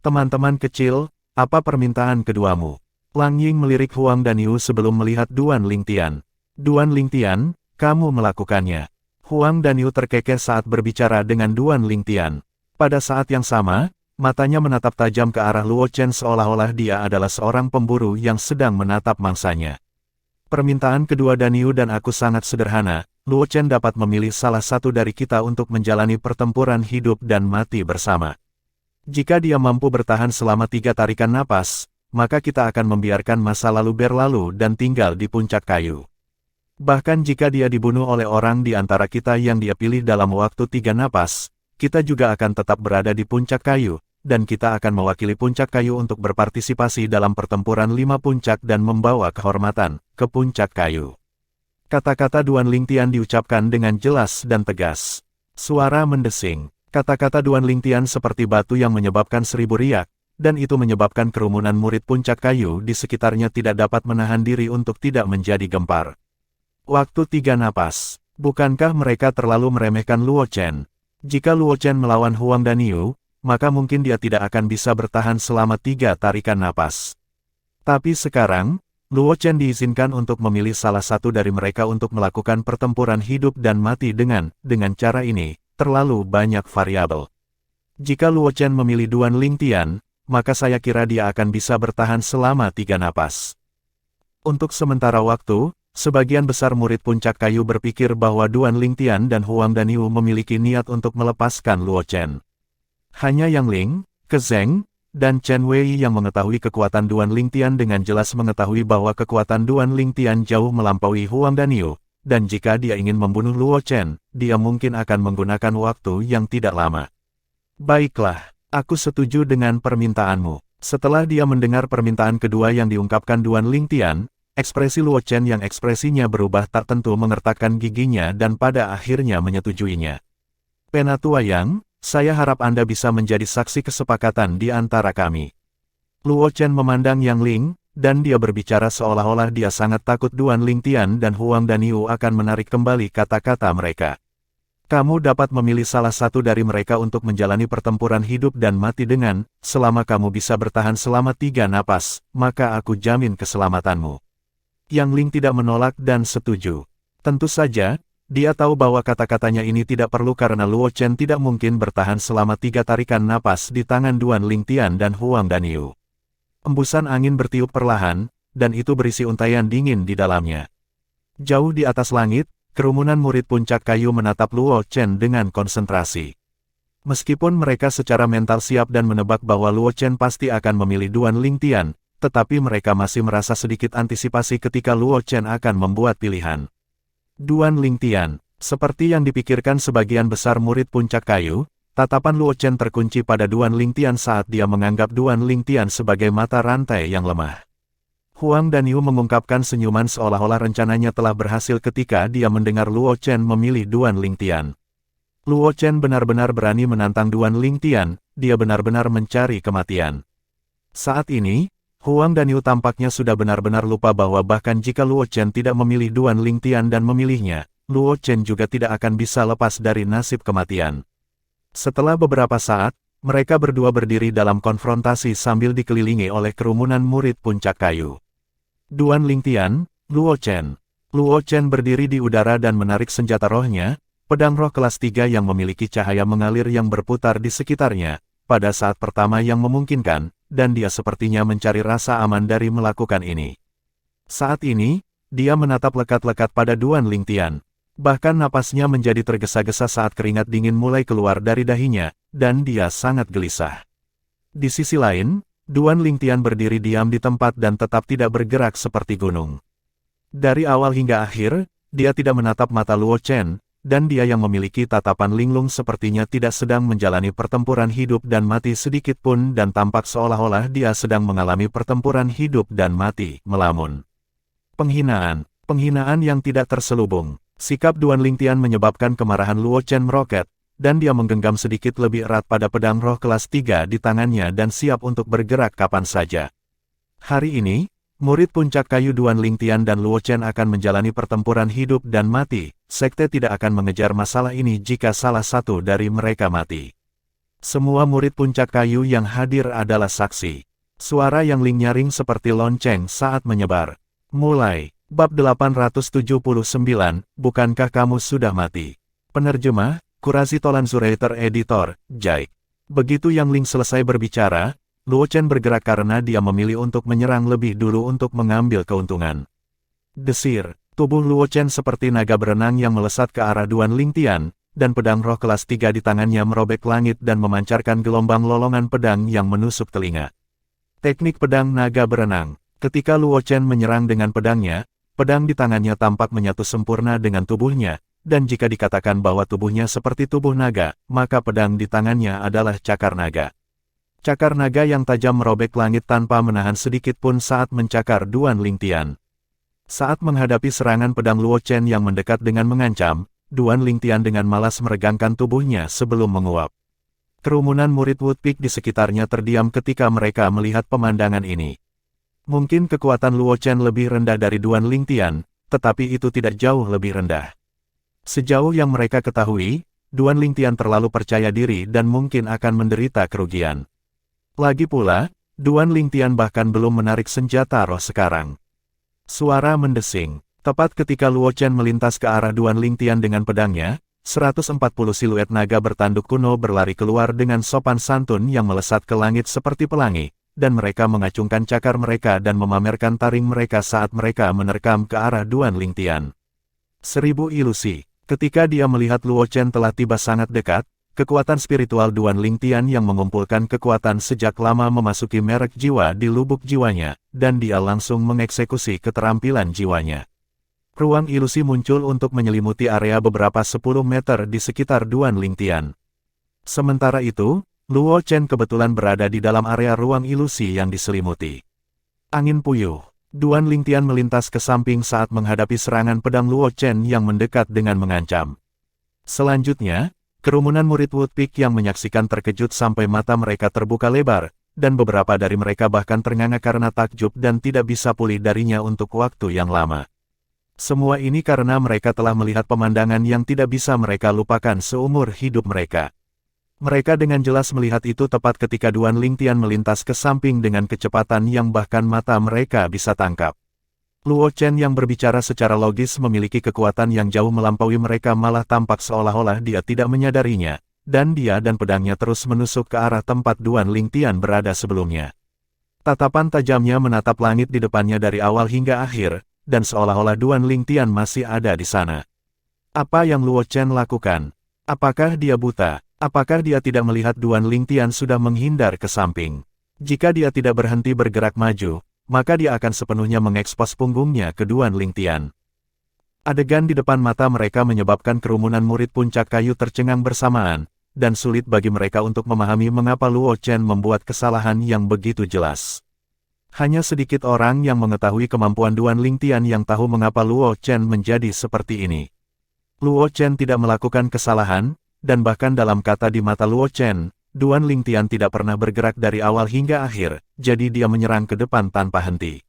Teman-teman kecil, apa permintaan keduamu? Lang Ying melirik Huang Daniu sebelum melihat Duan Lingtian. Duan Lingtian, kamu melakukannya. Huang Daniu terkekeh saat berbicara dengan Duan Lingtian. Pada saat yang sama, matanya menatap tajam ke arah Luo Chen seolah-olah dia adalah seorang pemburu yang sedang menatap mangsanya. Permintaan kedua Daniu dan aku sangat sederhana, Luo Chen dapat memilih salah satu dari kita untuk menjalani pertempuran hidup dan mati bersama. Jika dia mampu bertahan selama 3 tarikan napas, maka kita akan membiarkan masa lalu berlalu dan tinggal di puncak kayu. Bahkan jika dia dibunuh oleh orang di antara kita yang dia pilih dalam waktu 3 napas, kita juga akan tetap berada di puncak kayu, dan kita akan mewakili puncak kayu untuk berpartisipasi dalam pertempuran 5 puncak dan membawa kehormatan ke puncak kayu. Kata-kata Duan Lingtian diucapkan dengan jelas dan tegas. Suara mendesing. Kata-kata Duan Lingtian seperti batu yang menyebabkan 1000 riak, dan itu menyebabkan kerumunan murid puncak kayu di sekitarnya tidak dapat menahan diri untuk tidak menjadi gempar. Waktu 3 napas. Bukankah mereka terlalu meremehkan Luo Chen? Jika Luo Chen melawan Huang Daniu, maka mungkin dia tidak akan bisa bertahan selama 3 tarikan napas. Tapi sekarang, Luo Chen diizinkan untuk memilih salah satu dari mereka untuk melakukan pertempuran hidup dan mati dengan cara ini, terlalu banyak variabel. Jika Luo Chen memilih Duan Lingtian, maka saya kira dia akan bisa bertahan selama 3 napas. Untuk sementara waktu, sebagian besar murid puncak kayu berpikir bahwa Duan Lingtian dan Huang Daniu memiliki niat untuk melepaskan Luo Chen. Hanya Yang Ling, Kezeng, dan Chen Wei yang mengetahui kekuatan Duan Lingtian dengan jelas mengetahui bahwa kekuatan Duan Lingtian jauh melampaui Huang Daniu, dan jika dia ingin membunuh Luo Chen, dia mungkin akan menggunakan waktu yang tidak lama. Baiklah, aku setuju dengan permintaanmu. Setelah dia mendengar permintaan kedua yang diungkapkan Duan Lingtian, ekspresi Luo Chen yang ekspresinya berubah tak tentu mengertakkan giginya dan pada akhirnya menyetujuinya. Penatua Yang, saya harap Anda bisa menjadi saksi kesepakatan di antara kami. Luo Chen memandang Yang Ling, dan dia berbicara seolah-olah dia sangat takut Duan Lingtian dan Huang Daniu akan menarik kembali kata-kata mereka. Kamu dapat memilih salah satu dari mereka untuk menjalani pertempuran hidup dan mati dengan, selama kamu bisa bertahan selama 3 napas, maka aku jamin keselamatanmu. Yang Ling tidak menolak dan setuju. Tentu saja, dia tahu bahwa kata-katanya ini tidak perlu karena Luo Chen tidak mungkin bertahan selama 3 tarikan napas di tangan Duan Lingtian dan Huang Daniu. Embusan angin bertiup perlahan, dan itu berisi untaian dingin di dalamnya. Jauh di atas langit, kerumunan murid puncak kayu menatap Luo Chen dengan konsentrasi. Meskipun mereka secara mental siap dan menebak bahwa Luo Chen pasti akan memilih Duan Lingtian, tetapi mereka masih merasa sedikit antisipasi ketika Luo Chen akan membuat pilihan. Duan Lingtian, seperti yang dipikirkan sebagian besar murid puncak kayu, tatapan Luo Chen terkunci pada Duan Lingtian saat dia menganggap Duan Lingtian sebagai mata rantai yang lemah. Huang Daniu mengungkapkan senyuman seolah-olah rencananya telah berhasil ketika dia mendengar Luo Chen memilih Duan Lingtian. Luo Chen benar-benar berani menantang Duan Lingtian, dia benar-benar mencari kematian. Saat ini, Huang Daniu tampaknya sudah benar-benar lupa bahwa bahkan jika Luo Chen tidak memilih Duan Lingtian dan memilihnya, Luo Chen juga tidak akan bisa lepas dari nasib kematian. Setelah beberapa saat, mereka berdua berdiri dalam konfrontasi sambil dikelilingi oleh kerumunan murid puncak kayu. Duan Lingtian, Luo Chen. Luo Chen berdiri di udara dan menarik senjata rohnya, pedang roh kelas 3 yang memiliki cahaya mengalir yang berputar di sekitarnya, pada saat pertama yang memungkinkan, dan dia sepertinya mencari rasa aman dari melakukan ini. Saat ini, dia menatap lekat-lekat pada Duan Lingtian. Bahkan napasnya menjadi tergesa-gesa saat keringat dingin mulai keluar dari dahinya, dan dia sangat gelisah. Di sisi lain, Duan Lingtian berdiri diam di tempat dan tetap tidak bergerak seperti gunung. Dari awal hingga akhir, dia tidak menatap mata Luo Chen, dan dia yang memiliki tatapan linglung sepertinya tidak sedang menjalani pertempuran hidup dan mati sedikit pun dan tampak seolah-olah dia sedang mengalami pertempuran hidup dan mati, melamun. Penghinaan yang tidak terselubung. Sikap Duan Lingtian menyebabkan kemarahan Luo Chen meroket, dan dia menggenggam sedikit lebih erat pada pedang roh kelas 3 di tangannya dan siap untuk bergerak kapan saja. Hari ini, murid puncak kayu Duan Lingtian dan Luo Chen akan menjalani pertempuran hidup dan mati. Sekte tidak akan mengejar masalah ini jika salah satu dari mereka mati. Semua murid puncak kayu yang hadir adalah saksi. Suara Yang Ling nyaring seperti lonceng saat menyebar. Mulai. Bab 879, bukankah kamu sudah mati? Penerjemah, Kurasi Tolan Zuraiter Editor, Jaik. Begitu Yang Ling selesai berbicara, Luo Chen bergerak karena dia memilih untuk menyerang lebih dulu untuk mengambil keuntungan. Desir, tubuh Luo Chen seperti naga berenang yang melesat ke arah Duan Lingtian, dan pedang roh kelas 3 di tangannya merobek langit dan memancarkan gelombang lolongan pedang yang menusuk telinga. Teknik pedang naga berenang. Ketika Luo Chen menyerang dengan pedangnya, pedang di tangannya tampak menyatu sempurna dengan tubuhnya, dan jika dikatakan bahwa tubuhnya seperti tubuh naga, maka pedang di tangannya adalah cakar naga. Cakar naga yang tajam merobek langit tanpa menahan sedikit pun saat mencakar Duan Lingtian. Saat menghadapi serangan pedang Luo Chen yang mendekat dengan mengancam, Duan Lingtian dengan malas meregangkan tubuhnya sebelum menguap. Kerumunan murid Woodpeak di sekitarnya terdiam ketika mereka melihat pemandangan ini. Mungkin kekuatan Luo Chen lebih rendah dari Duan Lingtian, tetapi itu tidak jauh lebih rendah. Sejauh yang mereka ketahui, Duan Lingtian terlalu percaya diri dan mungkin akan menderita kerugian. Lagi pula, Duan Lingtian bahkan belum menarik senjata roh sekarang. Suara mendesing. Tepat ketika Luo Chen melintas ke arah Duan Lingtian dengan pedangnya, 140 siluet naga bertanduk kuno berlari keluar dengan sopan santun yang melesat ke langit seperti pelangi, dan mereka mengacungkan cakar mereka dan memamerkan taring mereka saat mereka menerkam ke arah Duan Lingtian. 1000 ilusi. Ketika dia melihat Luo Chen telah tiba sangat dekat, kekuatan spiritual Duan Lingtian yang mengumpulkan kekuatan sejak lama memasuki merek jiwa di lubuk jiwanya, dan dia langsung mengeksekusi keterampilan jiwanya. Ruang ilusi muncul untuk menyelimuti area beberapa 10 meter di sekitar Duan Lingtian. Sementara itu, Luo Chen kebetulan berada di dalam area ruang ilusi yang diselimuti. Angin puyuh. Duan Lingtian melintas ke samping saat menghadapi serangan pedang Luo Chen yang mendekat dengan mengancam. Selanjutnya, kerumunan murid Woodpeak yang menyaksikan terkejut sampai mata mereka terbuka lebar, dan beberapa dari mereka bahkan ternganga karena takjub dan tidak bisa pulih darinya untuk waktu yang lama. Semua ini karena mereka telah melihat pemandangan yang tidak bisa mereka lupakan seumur hidup mereka. Mereka dengan jelas melihat itu tepat ketika Duan Lingtian melintas ke samping dengan kecepatan yang bahkan mata mereka bisa tangkap. Luo Chen yang berbicara secara logis memiliki kekuatan yang jauh melampaui mereka malah tampak seolah-olah dia tidak menyadarinya, dan dia dan pedangnya terus menusuk ke arah tempat Duan Lingtian berada sebelumnya. Tatapan tajamnya menatap langit di depannya dari awal hingga akhir, dan seolah-olah Duan Lingtian masih ada di sana. Apa yang Luo Chen lakukan? Apakah dia buta? Apakah dia tidak melihat Duan Lingtian sudah menghindar ke samping? Jika dia tidak berhenti bergerak maju, maka dia akan sepenuhnya mengekspos punggungnya ke Duan Lingtian. Adegan di depan mata mereka menyebabkan kerumunan murid puncak kayu tercengang bersamaan, dan sulit bagi mereka untuk memahami mengapa Luo Chen membuat kesalahan yang begitu jelas. Hanya sedikit orang yang mengetahui kemampuan Duan Lingtian yang tahu mengapa Luo Chen menjadi seperti ini. Luo Chen tidak melakukan kesalahan, dan bahkan dalam kata di mata Luo Chen, Duan Lingtian tidak pernah bergerak dari awal hingga akhir, jadi dia menyerang ke depan tanpa henti.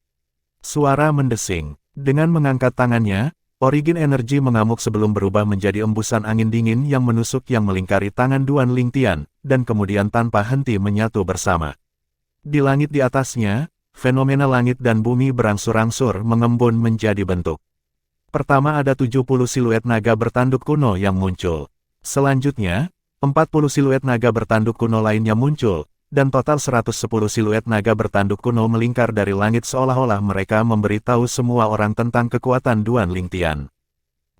Suara mendesing. Dengan mengangkat tangannya, Origin energi mengamuk sebelum berubah menjadi embusan angin dingin yang menusuk yang melingkari tangan Duan Lingtian, dan kemudian tanpa henti menyatu bersama. Di langit di atasnya, fenomena langit dan bumi berangsur-angsur mengembun menjadi bentuk. Pertama ada 70 siluet naga bertanduk kuno yang muncul. Selanjutnya, 40 siluet naga bertanduk kuno lainnya muncul, dan total 110 siluet naga bertanduk kuno melingkar dari langit seolah-olah mereka memberitahu semua orang tentang kekuatan Duan Lingtian.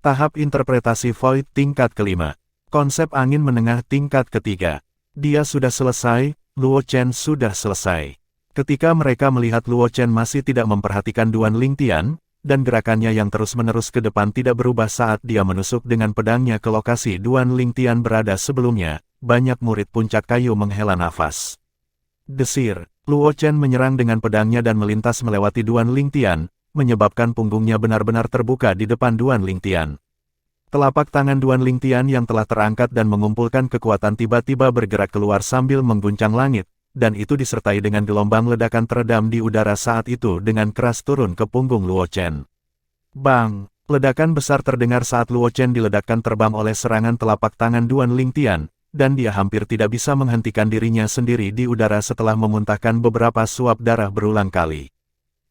Tahap interpretasi Void tingkat kelima. Konsep angin menengah tingkat ketiga. Dia sudah selesai, Luo Chen sudah selesai. Ketika mereka melihat Luo Chen masih tidak memperhatikan Duan Lingtian, dan gerakannya yang terus-menerus ke depan tidak berubah saat dia menusuk dengan pedangnya ke lokasi Duan Lingtian berada sebelumnya, banyak murid puncak kayu menghela nafas. Desir, Luo Chen menyerang dengan pedangnya dan melintas melewati Duan Lingtian, menyebabkan punggungnya benar-benar terbuka di depan Duan Lingtian. Telapak tangan Duan Lingtian yang telah terangkat dan mengumpulkan kekuatan tiba-tiba bergerak keluar sambil mengguncang langit, dan itu disertai dengan gelombang ledakan teredam di udara saat itu dengan keras turun ke punggung Luo Chen. Bang! Ledakan besar terdengar saat Luo Chen diledakkan terbang oleh serangan telapak tangan Duan Lingtian, dan dia hampir tidak bisa menghentikan dirinya sendiri di udara setelah memuntahkan beberapa suap darah berulang kali.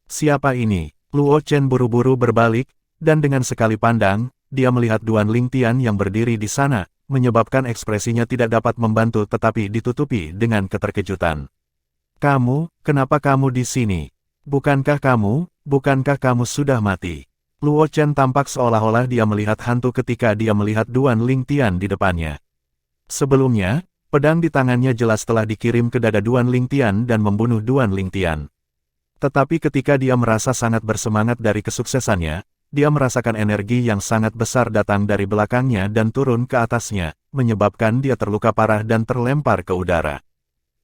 Siapa ini? Luo Chen buru-buru berbalik, dan dengan sekali pandang, dia melihat Duan Lingtian yang berdiri di sana, menyebabkan ekspresinya tidak dapat membantu tetapi ditutupi dengan keterkejutan. Kamu, kenapa kamu di sini? Bukankah kamu sudah mati? Luo Chen tampak seolah-olah dia melihat hantu ketika dia melihat Duan Lingtian di depannya. Sebelumnya, pedang di tangannya jelas telah dikirim ke dada Duan Lingtian dan membunuh Duan Lingtian. Tetapi ketika dia merasa sangat bersemangat dari kesuksesannya, dia merasakan energi yang sangat besar datang dari belakangnya dan turun ke atasnya, menyebabkan dia terluka parah dan terlempar ke udara.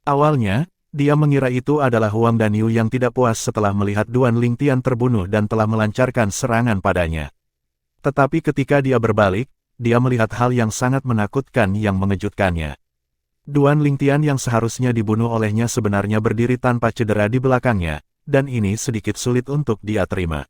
Awalnya, dia mengira itu adalah Huang Danyu yang tidak puas setelah melihat Duan Lingtian terbunuh dan telah melancarkan serangan padanya. Tetapi ketika dia berbalik, dia melihat hal yang sangat menakutkan yang mengejutkannya. Duan Lingtian yang seharusnya dibunuh olehnya sebenarnya berdiri tanpa cedera di belakangnya, dan ini sedikit sulit untuk dia terima.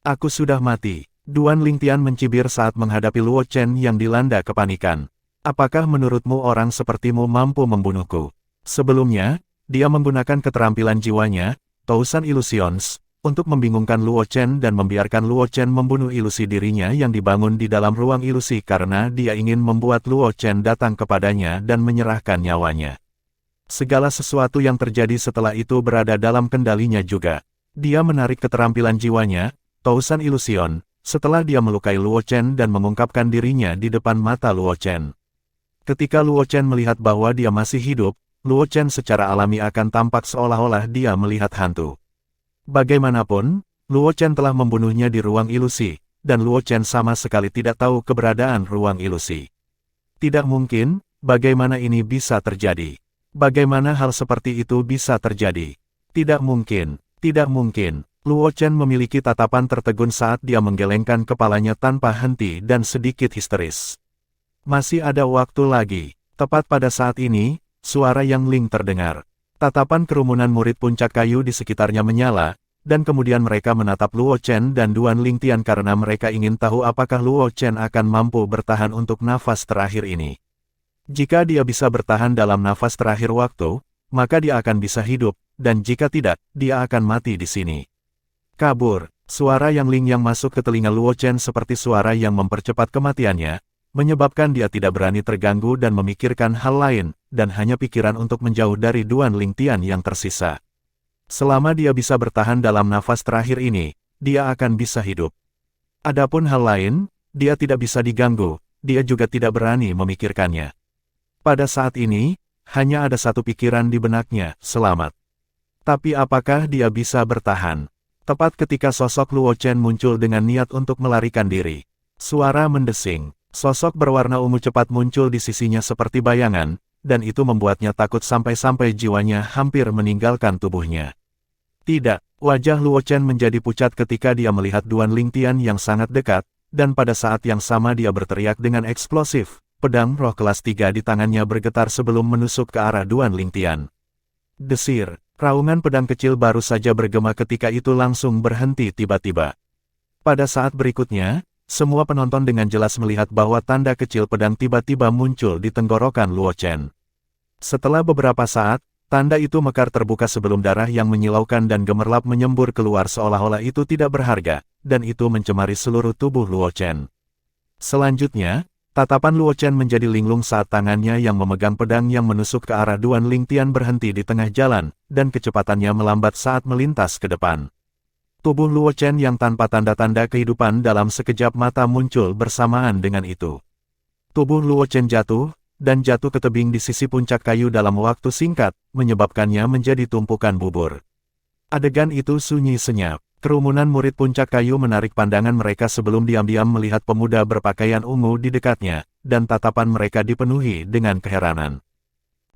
Aku sudah mati. Duan Lingtian mencibir saat menghadapi Luo Chen yang dilanda kepanikan. Apakah menurutmu orang sepertimu mampu membunuhku? Sebelumnya, dia menggunakan keterampilan jiwanya, Tousan Illusions, untuk membingungkan Luo Chen dan membiarkan Luo Chen membunuh ilusi dirinya yang dibangun di dalam ruang ilusi karena dia ingin membuat Luo Chen datang kepadanya dan menyerahkan nyawanya. Segala sesuatu yang terjadi setelah itu berada dalam kendalinya juga. Dia menarik keterampilan jiwanya, Tousan Illusion, setelah dia melukai Luo Chen dan mengungkapkan dirinya di depan mata Luo Chen. Ketika Luo Chen melihat bahwa dia masih hidup, Luo Chen secara alami akan tampak seolah-olah dia melihat hantu. Bagaimanapun, Luo Chen telah membunuhnya di ruang ilusi, dan Luo Chen sama sekali tidak tahu keberadaan ruang ilusi. Tidak mungkin, bagaimana ini bisa terjadi? Bagaimana hal seperti itu bisa terjadi? Tidak mungkin, tidak mungkin. Luo Chen memiliki tatapan tertegun saat dia menggelengkan kepalanya tanpa henti dan sedikit histeris. Masih ada waktu lagi. Tepat pada saat ini, suara Yang Ling terdengar. Tatapan kerumunan murid puncak kayu di sekitarnya menyala, dan kemudian mereka menatap Luo Chen dan Duan Lingtian karena mereka ingin tahu apakah Luo Chen akan mampu bertahan untuk nafas terakhir ini. Jika dia bisa bertahan dalam nafas terakhir waktu, maka dia akan bisa hidup, dan jika tidak, dia akan mati di sini. Kabur, suara Yang Ling yang masuk ke telinga Luo Chen seperti suara yang mempercepat kematiannya, menyebabkan dia tidak berani terganggu dan memikirkan hal lain, dan hanya pikiran untuk menjauh dari Duan Lingtian yang tersisa. Selama dia bisa bertahan dalam nafas terakhir ini, dia akan bisa hidup. Adapun hal lain, dia tidak bisa diganggu, dia juga tidak berani memikirkannya. Pada saat ini, hanya ada satu pikiran di benaknya, selamat. Tapi apakah dia bisa bertahan? Tepat ketika sosok Luo Chen muncul dengan niat untuk melarikan diri. Suara mendesing. Sosok berwarna ungu cepat muncul di sisinya seperti bayangan, dan itu membuatnya takut sampai-sampai jiwanya hampir meninggalkan tubuhnya. Tidak, wajah Luo Chen menjadi pucat ketika dia melihat Duan Lingtian yang sangat dekat, dan pada saat yang sama dia berteriak dengan eksplosif. Pedang roh kelas 3 di tangannya bergetar sebelum menusuk ke arah Duan Lingtian. Desir, raungan pedang kecil baru saja bergema ketika itu langsung berhenti tiba-tiba. Pada saat berikutnya, semua penonton dengan jelas melihat bahwa tanda kecil pedang tiba-tiba muncul di tenggorokan Luo Chen. Setelah beberapa saat, tanda itu mekar terbuka sebelum darah yang menyilaukan dan gemerlap menyembur keluar seolah-olah itu tidak berharga, dan itu mencemari seluruh tubuh Luo Chen. Selanjutnya, tatapan Luo Chen menjadi linglung saat tangannya yang memegang pedang yang menusuk ke arah Duan Lingtian berhenti di tengah jalan, dan kecepatannya melambat saat melintas ke depan. Tubuh Luo Chen yang tanpa tanda-tanda kehidupan dalam sekejap mata muncul bersamaan dengan itu. Tubuh Luo Chen jatuh, dan jatuh ke tebing di sisi puncak kayu dalam waktu singkat, menyebabkannya menjadi tumpukan bubur. Adegan itu sunyi senyap. Kerumunan murid puncak kayu menarik pandangan mereka sebelum diam-diam melihat pemuda berpakaian ungu di dekatnya, dan tatapan mereka dipenuhi dengan keheranan.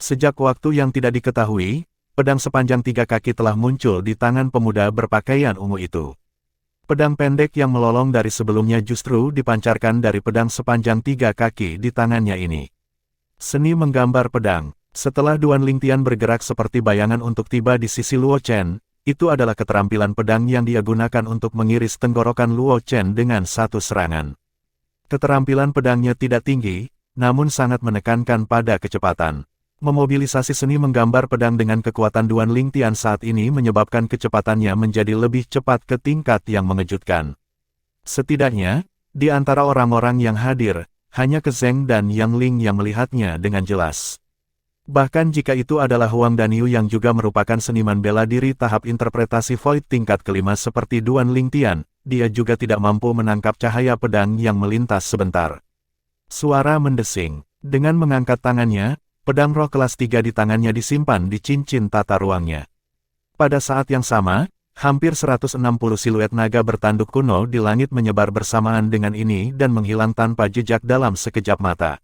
Sejak waktu yang tidak diketahui, pedang sepanjang 3 kaki telah muncul di tangan pemuda berpakaian ungu itu. Pedang pendek yang melolong dari sebelumnya justru dipancarkan dari pedang sepanjang 3 kaki di tangannya ini. Seni menggambar pedang. Setelah Duan Lingtian bergerak seperti bayangan untuk tiba di sisi Luo Chen, itu adalah keterampilan pedang yang dia gunakan untuk mengiris tenggorokan Luo Chen dengan satu serangan. Keterampilan pedangnya tidak tinggi, namun sangat menekankan pada kecepatan. Memobilisasi seni menggambar pedang dengan kekuatan Duan Lingtian saat ini menyebabkan kecepatannya menjadi lebih cepat ke tingkat yang mengejutkan. Setidaknya, di antara orang-orang yang hadir, hanya Zeng dan Yang Ling yang melihatnya dengan jelas. Bahkan jika itu adalah Huang Danyu yang juga merupakan seniman bela diri tahap interpretasi Void tingkat kelima seperti Duan Lingtian, dia juga tidak mampu menangkap cahaya pedang yang melintas sebentar. Suara mendesing. Dengan mengangkat tangannya, pedang roh kelas 3 di tangannya disimpan di cincin tata ruangnya. Pada saat yang sama, Hampir 160 siluet naga bertanduk kuno di langit menyebar bersamaan dengan ini dan menghilang tanpa jejak dalam sekejap mata.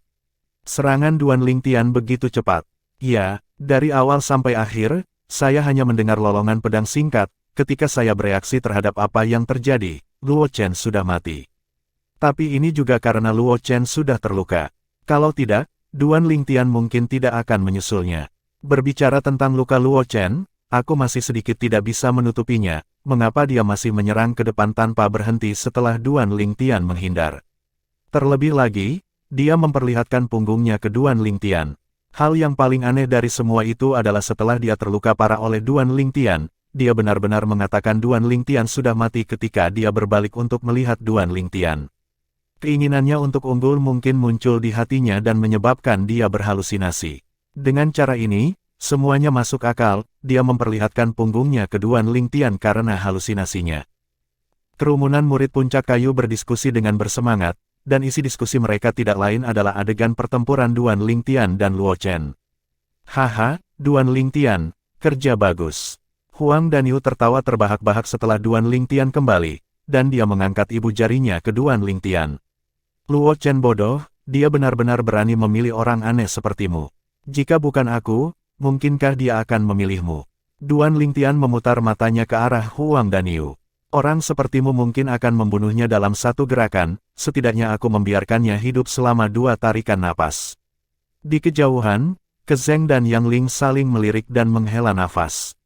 Serangan Duan Lingtian begitu cepat. Ya, dari awal sampai akhir, saya hanya mendengar lolongan pedang singkat. Ketika saya bereaksi terhadap apa yang terjadi, Luo Chen sudah mati. Tapi ini juga karena Luo Chen sudah terluka. Kalau tidak, Duan Lingtian mungkin tidak akan menyusulnya. Berbicara tentang luka Luo Chen, aku masih sedikit tidak bisa menutupinya, mengapa dia masih menyerang ke depan tanpa berhenti setelah Duan Lingtian menghindar. Terlebih lagi, dia memperlihatkan punggungnya ke Duan Lingtian. Hal yang paling aneh dari semua itu adalah setelah dia terluka parah oleh Duan Lingtian, dia benar-benar mengatakan Duan Lingtian sudah mati ketika dia berbalik untuk melihat Duan Lingtian. Keinginannya untuk unggul mungkin muncul di hatinya dan menyebabkan dia berhalusinasi. Dengan cara ini, semuanya masuk akal, dia memperlihatkan punggungnya ke Duan Lingtian karena halusinasinya. Kerumunan murid puncak kayu berdiskusi dengan bersemangat, dan isi diskusi mereka tidak lain adalah adegan pertempuran Duan Lingtian dan Luo Chen. Haha, Duan Lingtian, kerja bagus. Huang Danyu tertawa terbahak-bahak setelah Duan Lingtian kembali, dan dia mengangkat ibu jarinya ke Duan Lingtian. Luo Chen bodoh, dia benar-benar berani memilih orang aneh sepertimu. Jika bukan aku, mungkinkah dia akan memilihmu? Duan Lingtian memutar matanya ke arah Huang Danyu. Orang sepertimu mungkin akan membunuhnya dalam satu gerakan, setidaknya aku membiarkannya hidup selama 2 tarikan napas. Di kejauhan, Kezeng dan Yang Ling saling melirik dan menghela nafas.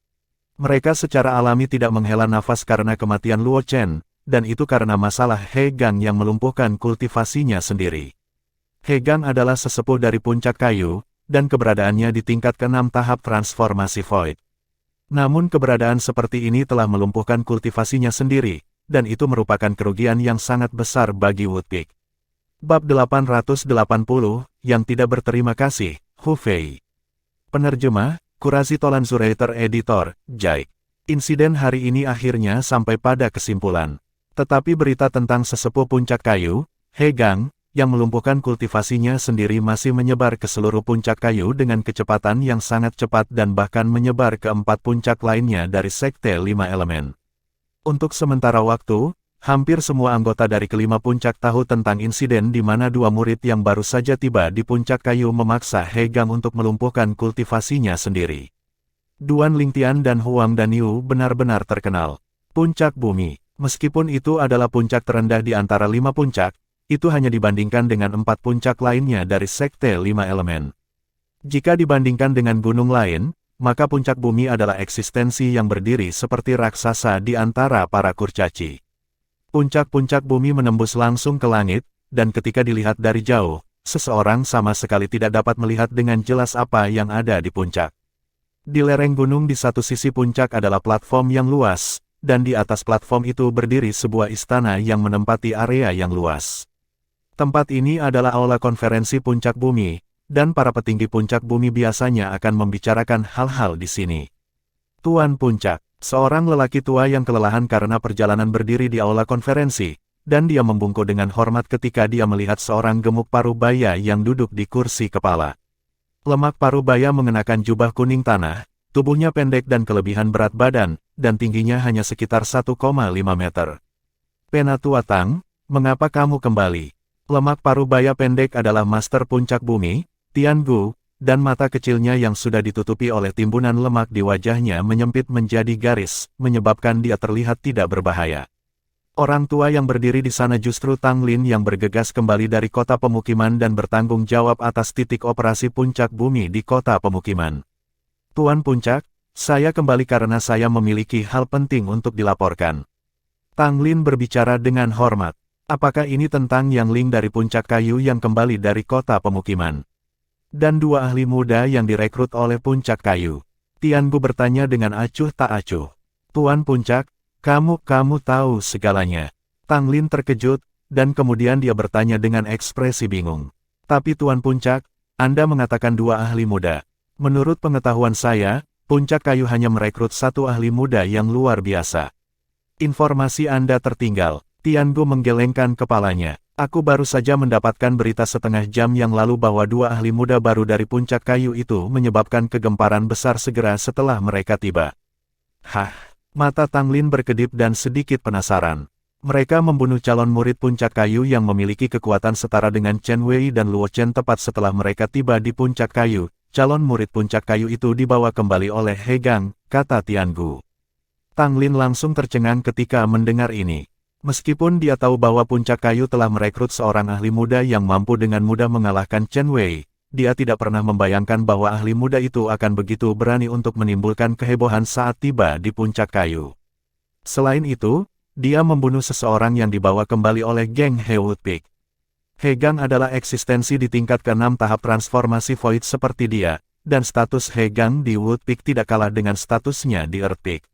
Mereka secara alami tidak menghela nafas karena kematian Luo Chen, dan itu karena masalah He Gang yang melumpuhkan kultivasinya sendiri. He Gang adalah sesepuh dari puncak kayu, dan keberadaannya di tingkat ke-6 tahap transformasi Void. Namun keberadaan seperti ini telah melumpuhkan kultivasinya sendiri, dan itu merupakan kerugian yang sangat besar bagi Woodpeak. Bab 880, yang tidak berterima kasih, Hu Fei. Penerjemah, Kurasi Tolanzurator Editor, Jai. Insiden hari ini akhirnya sampai pada kesimpulan. Tetapi berita tentang sesepuh puncak kayu, He Gang, yang melumpuhkan kultivasinya sendiri masih menyebar ke seluruh puncak kayu dengan kecepatan yang sangat cepat dan bahkan menyebar ke 4 puncak lainnya dari Sekte 5 Elemen. Untuk sementara waktu, hampir semua anggota dari kelima puncak tahu tentang insiden di mana 2 murid yang baru saja tiba di puncak kayu memaksa He Gang untuk melumpuhkan kultivasinya sendiri. Duan Lingtian dan Huang Danyu benar-benar terkenal. Puncak bumi, meskipun itu adalah puncak terendah di antara 5 puncak, itu hanya dibandingkan dengan 4 puncak lainnya dari Sekte 5 Elemen. Jika dibandingkan dengan gunung lain, maka puncak bumi adalah eksistensi yang berdiri seperti raksasa di antara para kurcaci. Puncak-puncak bumi menembus langsung ke langit, dan ketika dilihat dari jauh, seseorang sama sekali tidak dapat melihat dengan jelas apa yang ada di puncak. Di lereng gunung di satu sisi puncak adalah platform yang luas, dan di atas platform itu berdiri sebuah istana yang menempati area yang luas. Tempat ini adalah aula konferensi puncak bumi, dan para petinggi puncak bumi biasanya akan membicarakan hal-hal di sini. Tuan Puncak, seorang lelaki tua yang kelelahan karena perjalanan berdiri di aula konferensi, dan dia membungkuk dengan hormat ketika dia melihat seorang gemuk parubaya yang duduk di kursi kepala. Lemak parubaya mengenakan jubah kuning tanah, tubuhnya pendek dan kelebihan berat badan, dan tingginya hanya sekitar 1,5 meter. Penatua Tang, mengapa kamu kembali? Lemak parubaya pendek adalah master puncak bumi, Tian Gu, dan mata kecilnya yang sudah ditutupi oleh timbunan lemak di wajahnya menyempit menjadi garis, menyebabkan dia terlihat tidak berbahaya. Orang tua yang berdiri di sana justru Tang Lin yang bergegas kembali dari kota pemukiman dan bertanggung jawab atas titik operasi puncak bumi di kota pemukiman. Tuan Puncak, saya kembali karena saya memiliki hal penting untuk dilaporkan. Tang Lin berbicara dengan hormat. Apakah ini tentang Yang Ling dari puncak kayu yang kembali dari kota pemukiman? Dan 2 ahli muda yang direkrut oleh puncak kayu. Tian Gu bertanya dengan acuh tak acuh. Tuan Puncak, kamu tahu segalanya. Tang Lin terkejut, dan kemudian dia bertanya dengan ekspresi bingung. Tapi Tuan Puncak, Anda mengatakan 2 ahli muda. Menurut pengetahuan saya, puncak kayu hanya merekrut 1 ahli muda yang luar biasa. Informasi Anda tertinggal. Tian Gu menggelengkan kepalanya. Aku baru saja mendapatkan berita setengah jam yang lalu bahwa 2 ahli muda baru dari puncak kayu itu menyebabkan kegemparan besar segera setelah mereka tiba. Hah, Mata Tanglin berkedip dan sedikit penasaran. Mereka membunuh calon murid puncak kayu yang memiliki kekuatan setara dengan Chen Wei dan Luo Chen tepat setelah mereka tiba di puncak kayu. Calon murid puncak kayu itu dibawa kembali oleh He Gang, kata Tiangu. Tanglin langsung tercengang ketika mendengar ini. Meskipun dia tahu bahwa puncak kayu telah merekrut seorang ahli muda yang mampu dengan mudah mengalahkan Chen Wei, dia tidak pernah membayangkan bahwa ahli muda itu akan begitu berani untuk menimbulkan kehebohan saat tiba di puncak kayu. Selain itu, dia membunuh seseorang yang dibawa kembali oleh geng He Woodpeak. He Gang adalah eksistensi di tingkat ke-6 tahap transformasi Void seperti dia, dan status He Gang di Woodpeak tidak kalah dengan statusnya di Earthpeak.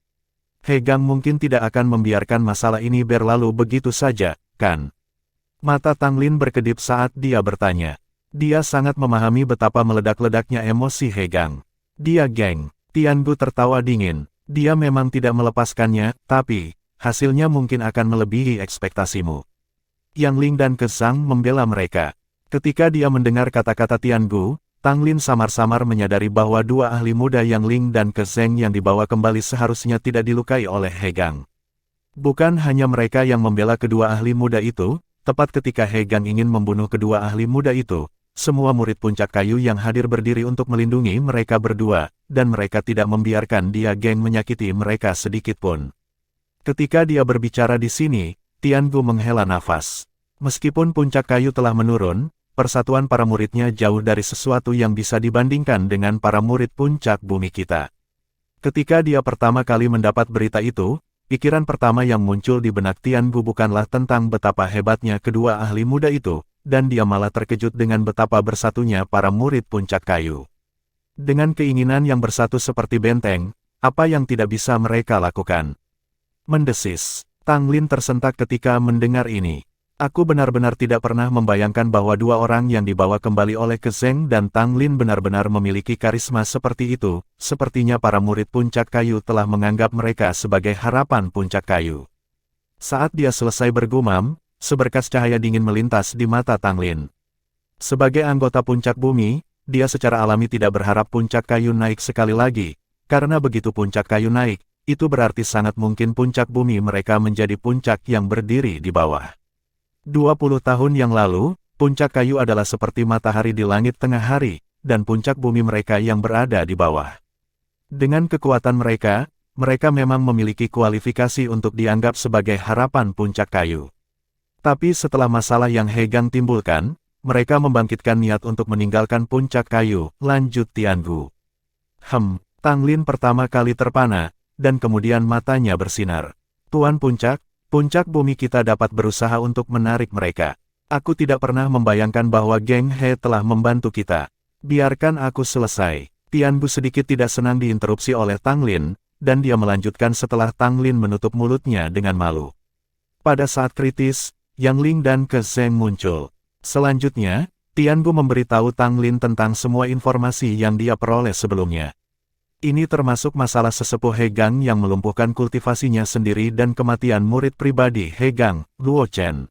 He Gang mungkin tidak akan membiarkan masalah ini berlalu begitu saja, kan? Mata Tanglin berkedip saat dia bertanya. Dia sangat memahami betapa meledak-ledaknya emosi He Gang. Dia geng. Tiangu tertawa dingin. Dia memang tidak melepaskannya, tapi hasilnya mungkin akan melebihi ekspektasimu. Yang Ling dan Kesang membela mereka. Ketika dia mendengar kata-kata Tiangu, Tanglin samar-samar menyadari bahwa dua ahli muda Yang Ling dan Keseng yang dibawa kembali seharusnya tidak dilukai oleh He Gang. Bukan hanya mereka yang membela kedua ahli muda itu, tepat ketika He Gang ingin membunuh kedua ahli muda itu, semua murid puncak kayu yang hadir berdiri untuk melindungi mereka berdua, dan mereka tidak membiarkan dia geng menyakiti mereka sedikit pun. Ketika dia berbicara di sini, Tiangu menghela nafas. Meskipun puncak kayu telah menurun, persatuan para muridnya jauh dari sesuatu yang bisa dibandingkan dengan para murid puncak bumi kita. Ketika dia pertama kali mendapat berita itu, pikiran pertama yang muncul di benak Tiangu bukanlah tentang betapa hebatnya kedua ahli muda itu, dan dia malah terkejut dengan betapa bersatunya para murid puncak kayu. Dengan keinginan yang bersatu seperti benteng, apa yang tidak bisa mereka lakukan? Mendesis. Tanglin tersentak ketika mendengar ini. Aku benar-benar tidak pernah membayangkan bahwa dua orang yang dibawa kembali oleh Keseng dan Tanglin benar-benar memiliki karisma seperti itu. Sepertinya para murid puncak kayu telah menganggap mereka sebagai harapan puncak kayu. Saat dia selesai bergumam, seberkas cahaya dingin melintas di mata Tanglin. Sebagai anggota puncak bumi, dia secara alami tidak berharap puncak kayu naik sekali lagi, karena begitu puncak kayu naik, itu berarti sangat mungkin puncak bumi mereka menjadi puncak yang berdiri di bawah. 20 tahun yang lalu, puncak kayu adalah seperti matahari di langit tengah hari, dan puncak bumi mereka yang berada di bawah. Dengan kekuatan mereka, mereka memang memiliki kualifikasi untuk dianggap sebagai harapan puncak kayu. Tapi setelah masalah yang He Gang timbulkan, mereka membangkitkan niat untuk meninggalkan puncak kayu, lanjut Tiangu. Tanglin pertama kali terpana, dan kemudian matanya bersinar. Tuan Puncak, puncak bumi kita dapat berusaha untuk menarik mereka. Aku tidak pernah membayangkan bahwa geng He telah membantu kita. Biarkan aku selesai. Tiangu sedikit tidak senang diinterupsi oleh Tanglin, dan dia melanjutkan setelah Tanglin menutup mulutnya dengan malu. Pada saat kritis, Yang Ling dan Keseng muncul. Selanjutnya, Tiangu memberitahu Tanglin tentang semua informasi yang dia peroleh sebelumnya. Ini termasuk masalah sesepuh He Gang yang melumpuhkan kultivasinya sendiri dan kematian murid pribadi He Gang, Luo Chen.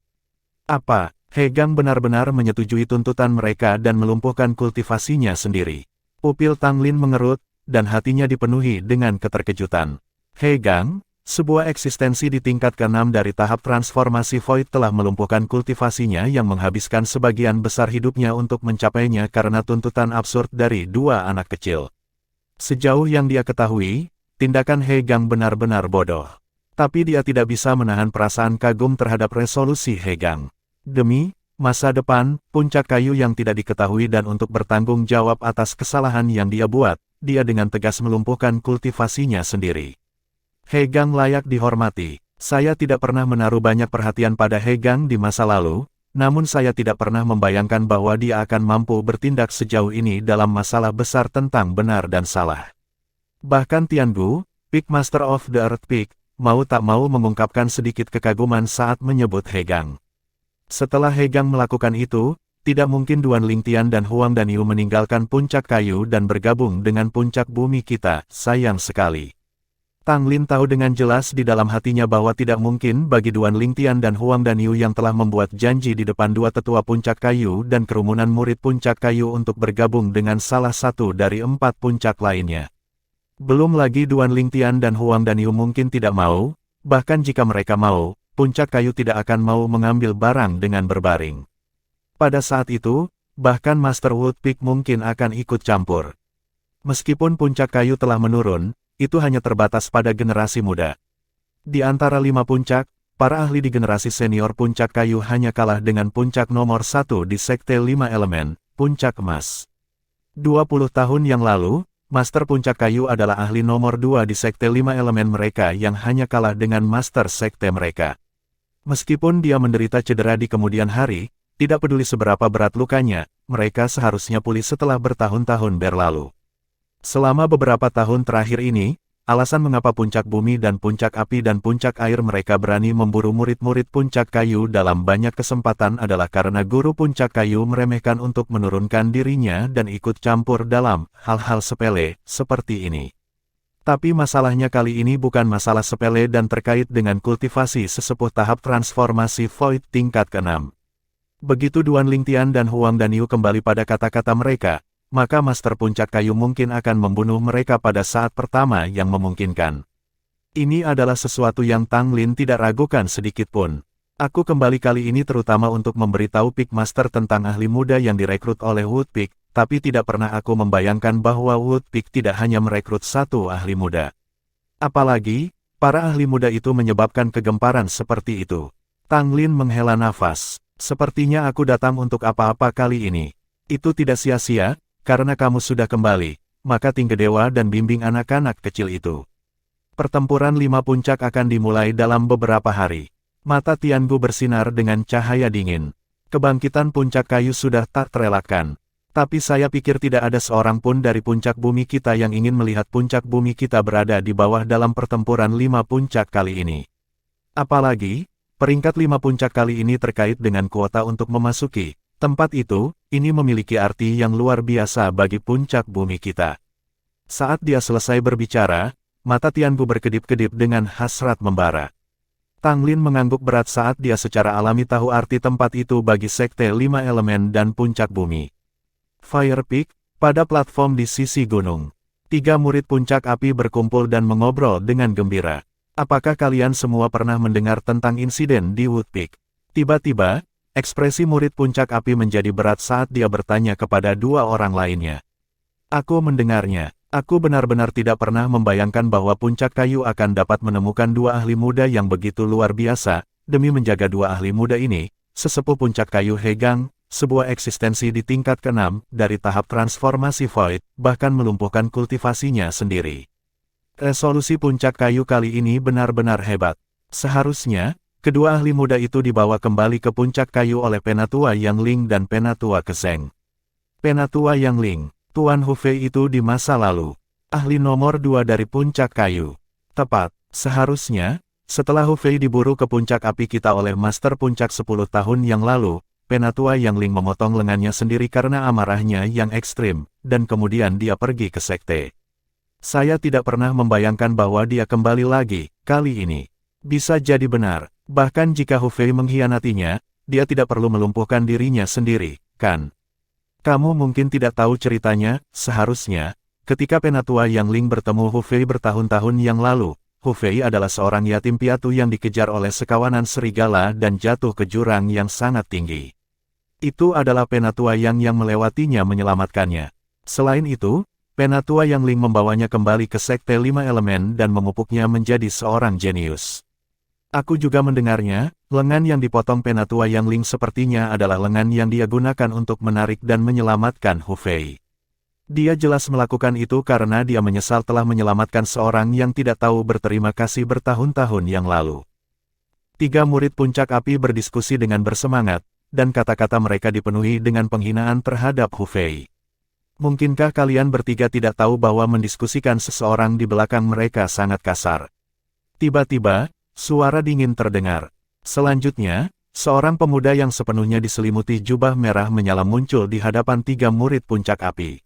Apa, He Gang benar-benar menyetujui tuntutan mereka dan melumpuhkan kultivasinya sendiri? Pupil Tanglin mengerut, dan hatinya dipenuhi dengan keterkejutan. He Gang, sebuah eksistensi di tingkat ke-6 dari tahap transformasi Void telah melumpuhkan kultivasinya yang menghabiskan sebagian besar hidupnya untuk mencapainya karena tuntutan absurd dari dua anak kecil. Sejauh yang dia ketahui, tindakan He Gang benar-benar bodoh. Tapi dia tidak bisa menahan perasaan kagum terhadap resolusi He Gang. Demi masa depan, puncak kayu yang tidak diketahui dan untuk bertanggung jawab atas kesalahan yang dia buat, dia dengan tegas melumpuhkan kultivasinya sendiri. He Gang layak dihormati. Saya tidak pernah menaruh banyak perhatian pada He Gang di masa lalu, namun saya tidak pernah membayangkan bahwa dia akan mampu bertindak sejauh ini dalam masalah besar tentang benar dan salah. Bahkan Tiangu, Peak Master of the Earth Peak, mau tak mau mengungkapkan sedikit kekaguman saat menyebut He Gang. Setelah He Gang melakukan itu, tidak mungkin Duan Lingtian dan Huang Danyu meninggalkan puncak kayu dan bergabung dengan puncak bumi kita, sayang sekali. Tanglin tahu dengan jelas di dalam hatinya bahwa tidak mungkin bagi Duan Lingtian dan Huang Danyu yang telah membuat janji di depan dua tetua puncak kayu dan kerumunan murid puncak kayu untuk bergabung dengan salah satu dari 4 puncak lainnya. Belum lagi Duan Lingtian dan Huang Danyu mungkin tidak mau, bahkan jika mereka mau, puncak kayu tidak akan mau mengambil barang dengan berbaring. Pada saat itu, bahkan Master Woodpeak mungkin akan ikut campur. Meskipun puncak kayu telah menurun, itu hanya terbatas pada generasi muda. Di antara 5 puncak, para ahli di generasi senior puncak kayu hanya kalah dengan puncak nomor 1 di Sekte 5 Elemen, Puncak Emas. 20 tahun yang lalu, Master Puncak Kayu adalah ahli nomor 2 di Sekte 5 Elemen mereka yang hanya kalah dengan Master Sekte mereka. Meskipun dia menderita cedera di kemudian hari, tidak peduli seberapa berat lukanya, mereka seharusnya pulih setelah bertahun-tahun berlalu. Selama beberapa tahun terakhir ini, alasan mengapa puncak bumi dan puncak api dan puncak air mereka berani memburu murid-murid puncak kayu dalam banyak kesempatan adalah karena guru puncak kayu meremehkan untuk menurunkan dirinya dan ikut campur dalam hal-hal sepele seperti ini. Tapi masalahnya kali ini bukan masalah sepele dan terkait dengan kultivasi sesepuh tahap transformasi Void tingkat ke-6. Begitu Duan Lingtian dan Huang Danyu kembali pada kata-kata mereka, maka Master Puncak Kayu mungkin akan membunuh mereka pada saat pertama yang memungkinkan. Ini adalah sesuatu yang Tang Lin tidak ragukan sedikit pun. Aku kembali kali ini terutama untuk memberitahu Peak Master tentang ahli muda yang direkrut oleh Woodpeak, tapi tidak pernah aku membayangkan bahwa Woodpeak tidak hanya merekrut satu ahli muda. Apalagi, para ahli muda itu menyebabkan kegemparan seperti itu. Tang Lin menghela nafas. Sepertinya aku datang untuk apa-apa kali ini. Itu tidak sia-sia, karena kamu sudah kembali, maka tinggi dewa dan bimbing anak-anak kecil itu. Pertempuran 5 puncak akan dimulai dalam beberapa hari. Mata Tiangu bersinar dengan cahaya dingin. Kebangkitan puncak kayu sudah tak terelakkan. Tapi saya pikir tidak ada seorang pun dari puncak bumi kita yang ingin melihat puncak bumi kita berada di bawah dalam pertempuran 5 puncak kali ini. Apalagi, peringkat 5 puncak kali ini terkait dengan kuota untuk memasuki tempat itu. Ini memiliki arti yang luar biasa bagi puncak bumi kita. Saat dia selesai berbicara, mata Tiangu berkedip-kedip dengan hasrat membara. Tang Lin mengangguk berat saat dia secara alami tahu arti tempat itu bagi Sekte 5 Elemen dan puncak bumi. Fire Peak, pada platform di sisi gunung. 3 murid puncak api berkumpul dan mengobrol dengan gembira. Apakah kalian semua pernah mendengar tentang insiden di Woodpeak? Tiba-tiba, ekspresi murid puncak api menjadi berat saat dia bertanya kepada 2 orang lainnya. Aku mendengarnya. Aku benar-benar tidak pernah membayangkan bahwa puncak kayu akan dapat menemukan 2 ahli muda yang begitu luar biasa. Demi menjaga 2 ahli muda ini, sesepuh puncak kayu Hegang, sebuah eksistensi di tingkat ke-6 dari tahap transformasi Void, bahkan melumpuhkan kultivasinya sendiri. Resolusi puncak kayu kali ini benar-benar hebat. Seharusnya, kedua ahli muda itu dibawa kembali ke puncak kayu oleh Penatua Yang Ling dan Penatua Keseng. Penatua Yang Ling, Tuan Hufei itu di masa lalu, ahli nomor 2 dari puncak kayu. Tepat, seharusnya, setelah Hufei diburu ke puncak api kita oleh Master Puncak 10 tahun yang lalu, Penatua Yang Ling memotong lengannya sendiri karena amarahnya yang ekstrim, dan kemudian dia pergi ke sekte. Saya tidak pernah membayangkan bahwa dia kembali lagi, kali ini. Bisa jadi benar. Bahkan jika Hufei mengkhianatinya, dia tidak perlu melumpuhkan dirinya sendiri, kan? Kamu mungkin tidak tahu ceritanya, seharusnya, ketika Penatua Yang Ling bertemu Hufei bertahun-tahun yang lalu, Hufei adalah seorang yatim piatu yang dikejar oleh sekawanan serigala dan jatuh ke jurang yang sangat tinggi. Itu adalah Penatua yang melewatinya menyelamatkannya. Selain itu, Penatua Yang Ling membawanya kembali ke Sekte 5 Elemen dan memupuknya menjadi seorang jenius. Aku juga mendengarnya, lengan yang dipotong Penatua Yang Ling sepertinya adalah lengan yang dia gunakan untuk menarik dan menyelamatkan Hufei. Dia jelas melakukan itu karena dia menyesal telah menyelamatkan seorang yang tidak tahu berterima kasih bertahun-tahun yang lalu. 3 murid puncak api berdiskusi dengan bersemangat, dan kata-kata mereka dipenuhi dengan penghinaan terhadap Hufei. Mungkinkah kalian bertiga tidak tahu bahwa mendiskusikan seseorang di belakang mereka sangat kasar? Tiba-tiba, suara dingin terdengar. Selanjutnya, seorang pemuda yang sepenuhnya diselimuti jubah merah menyala muncul di hadapan 3 murid puncak api.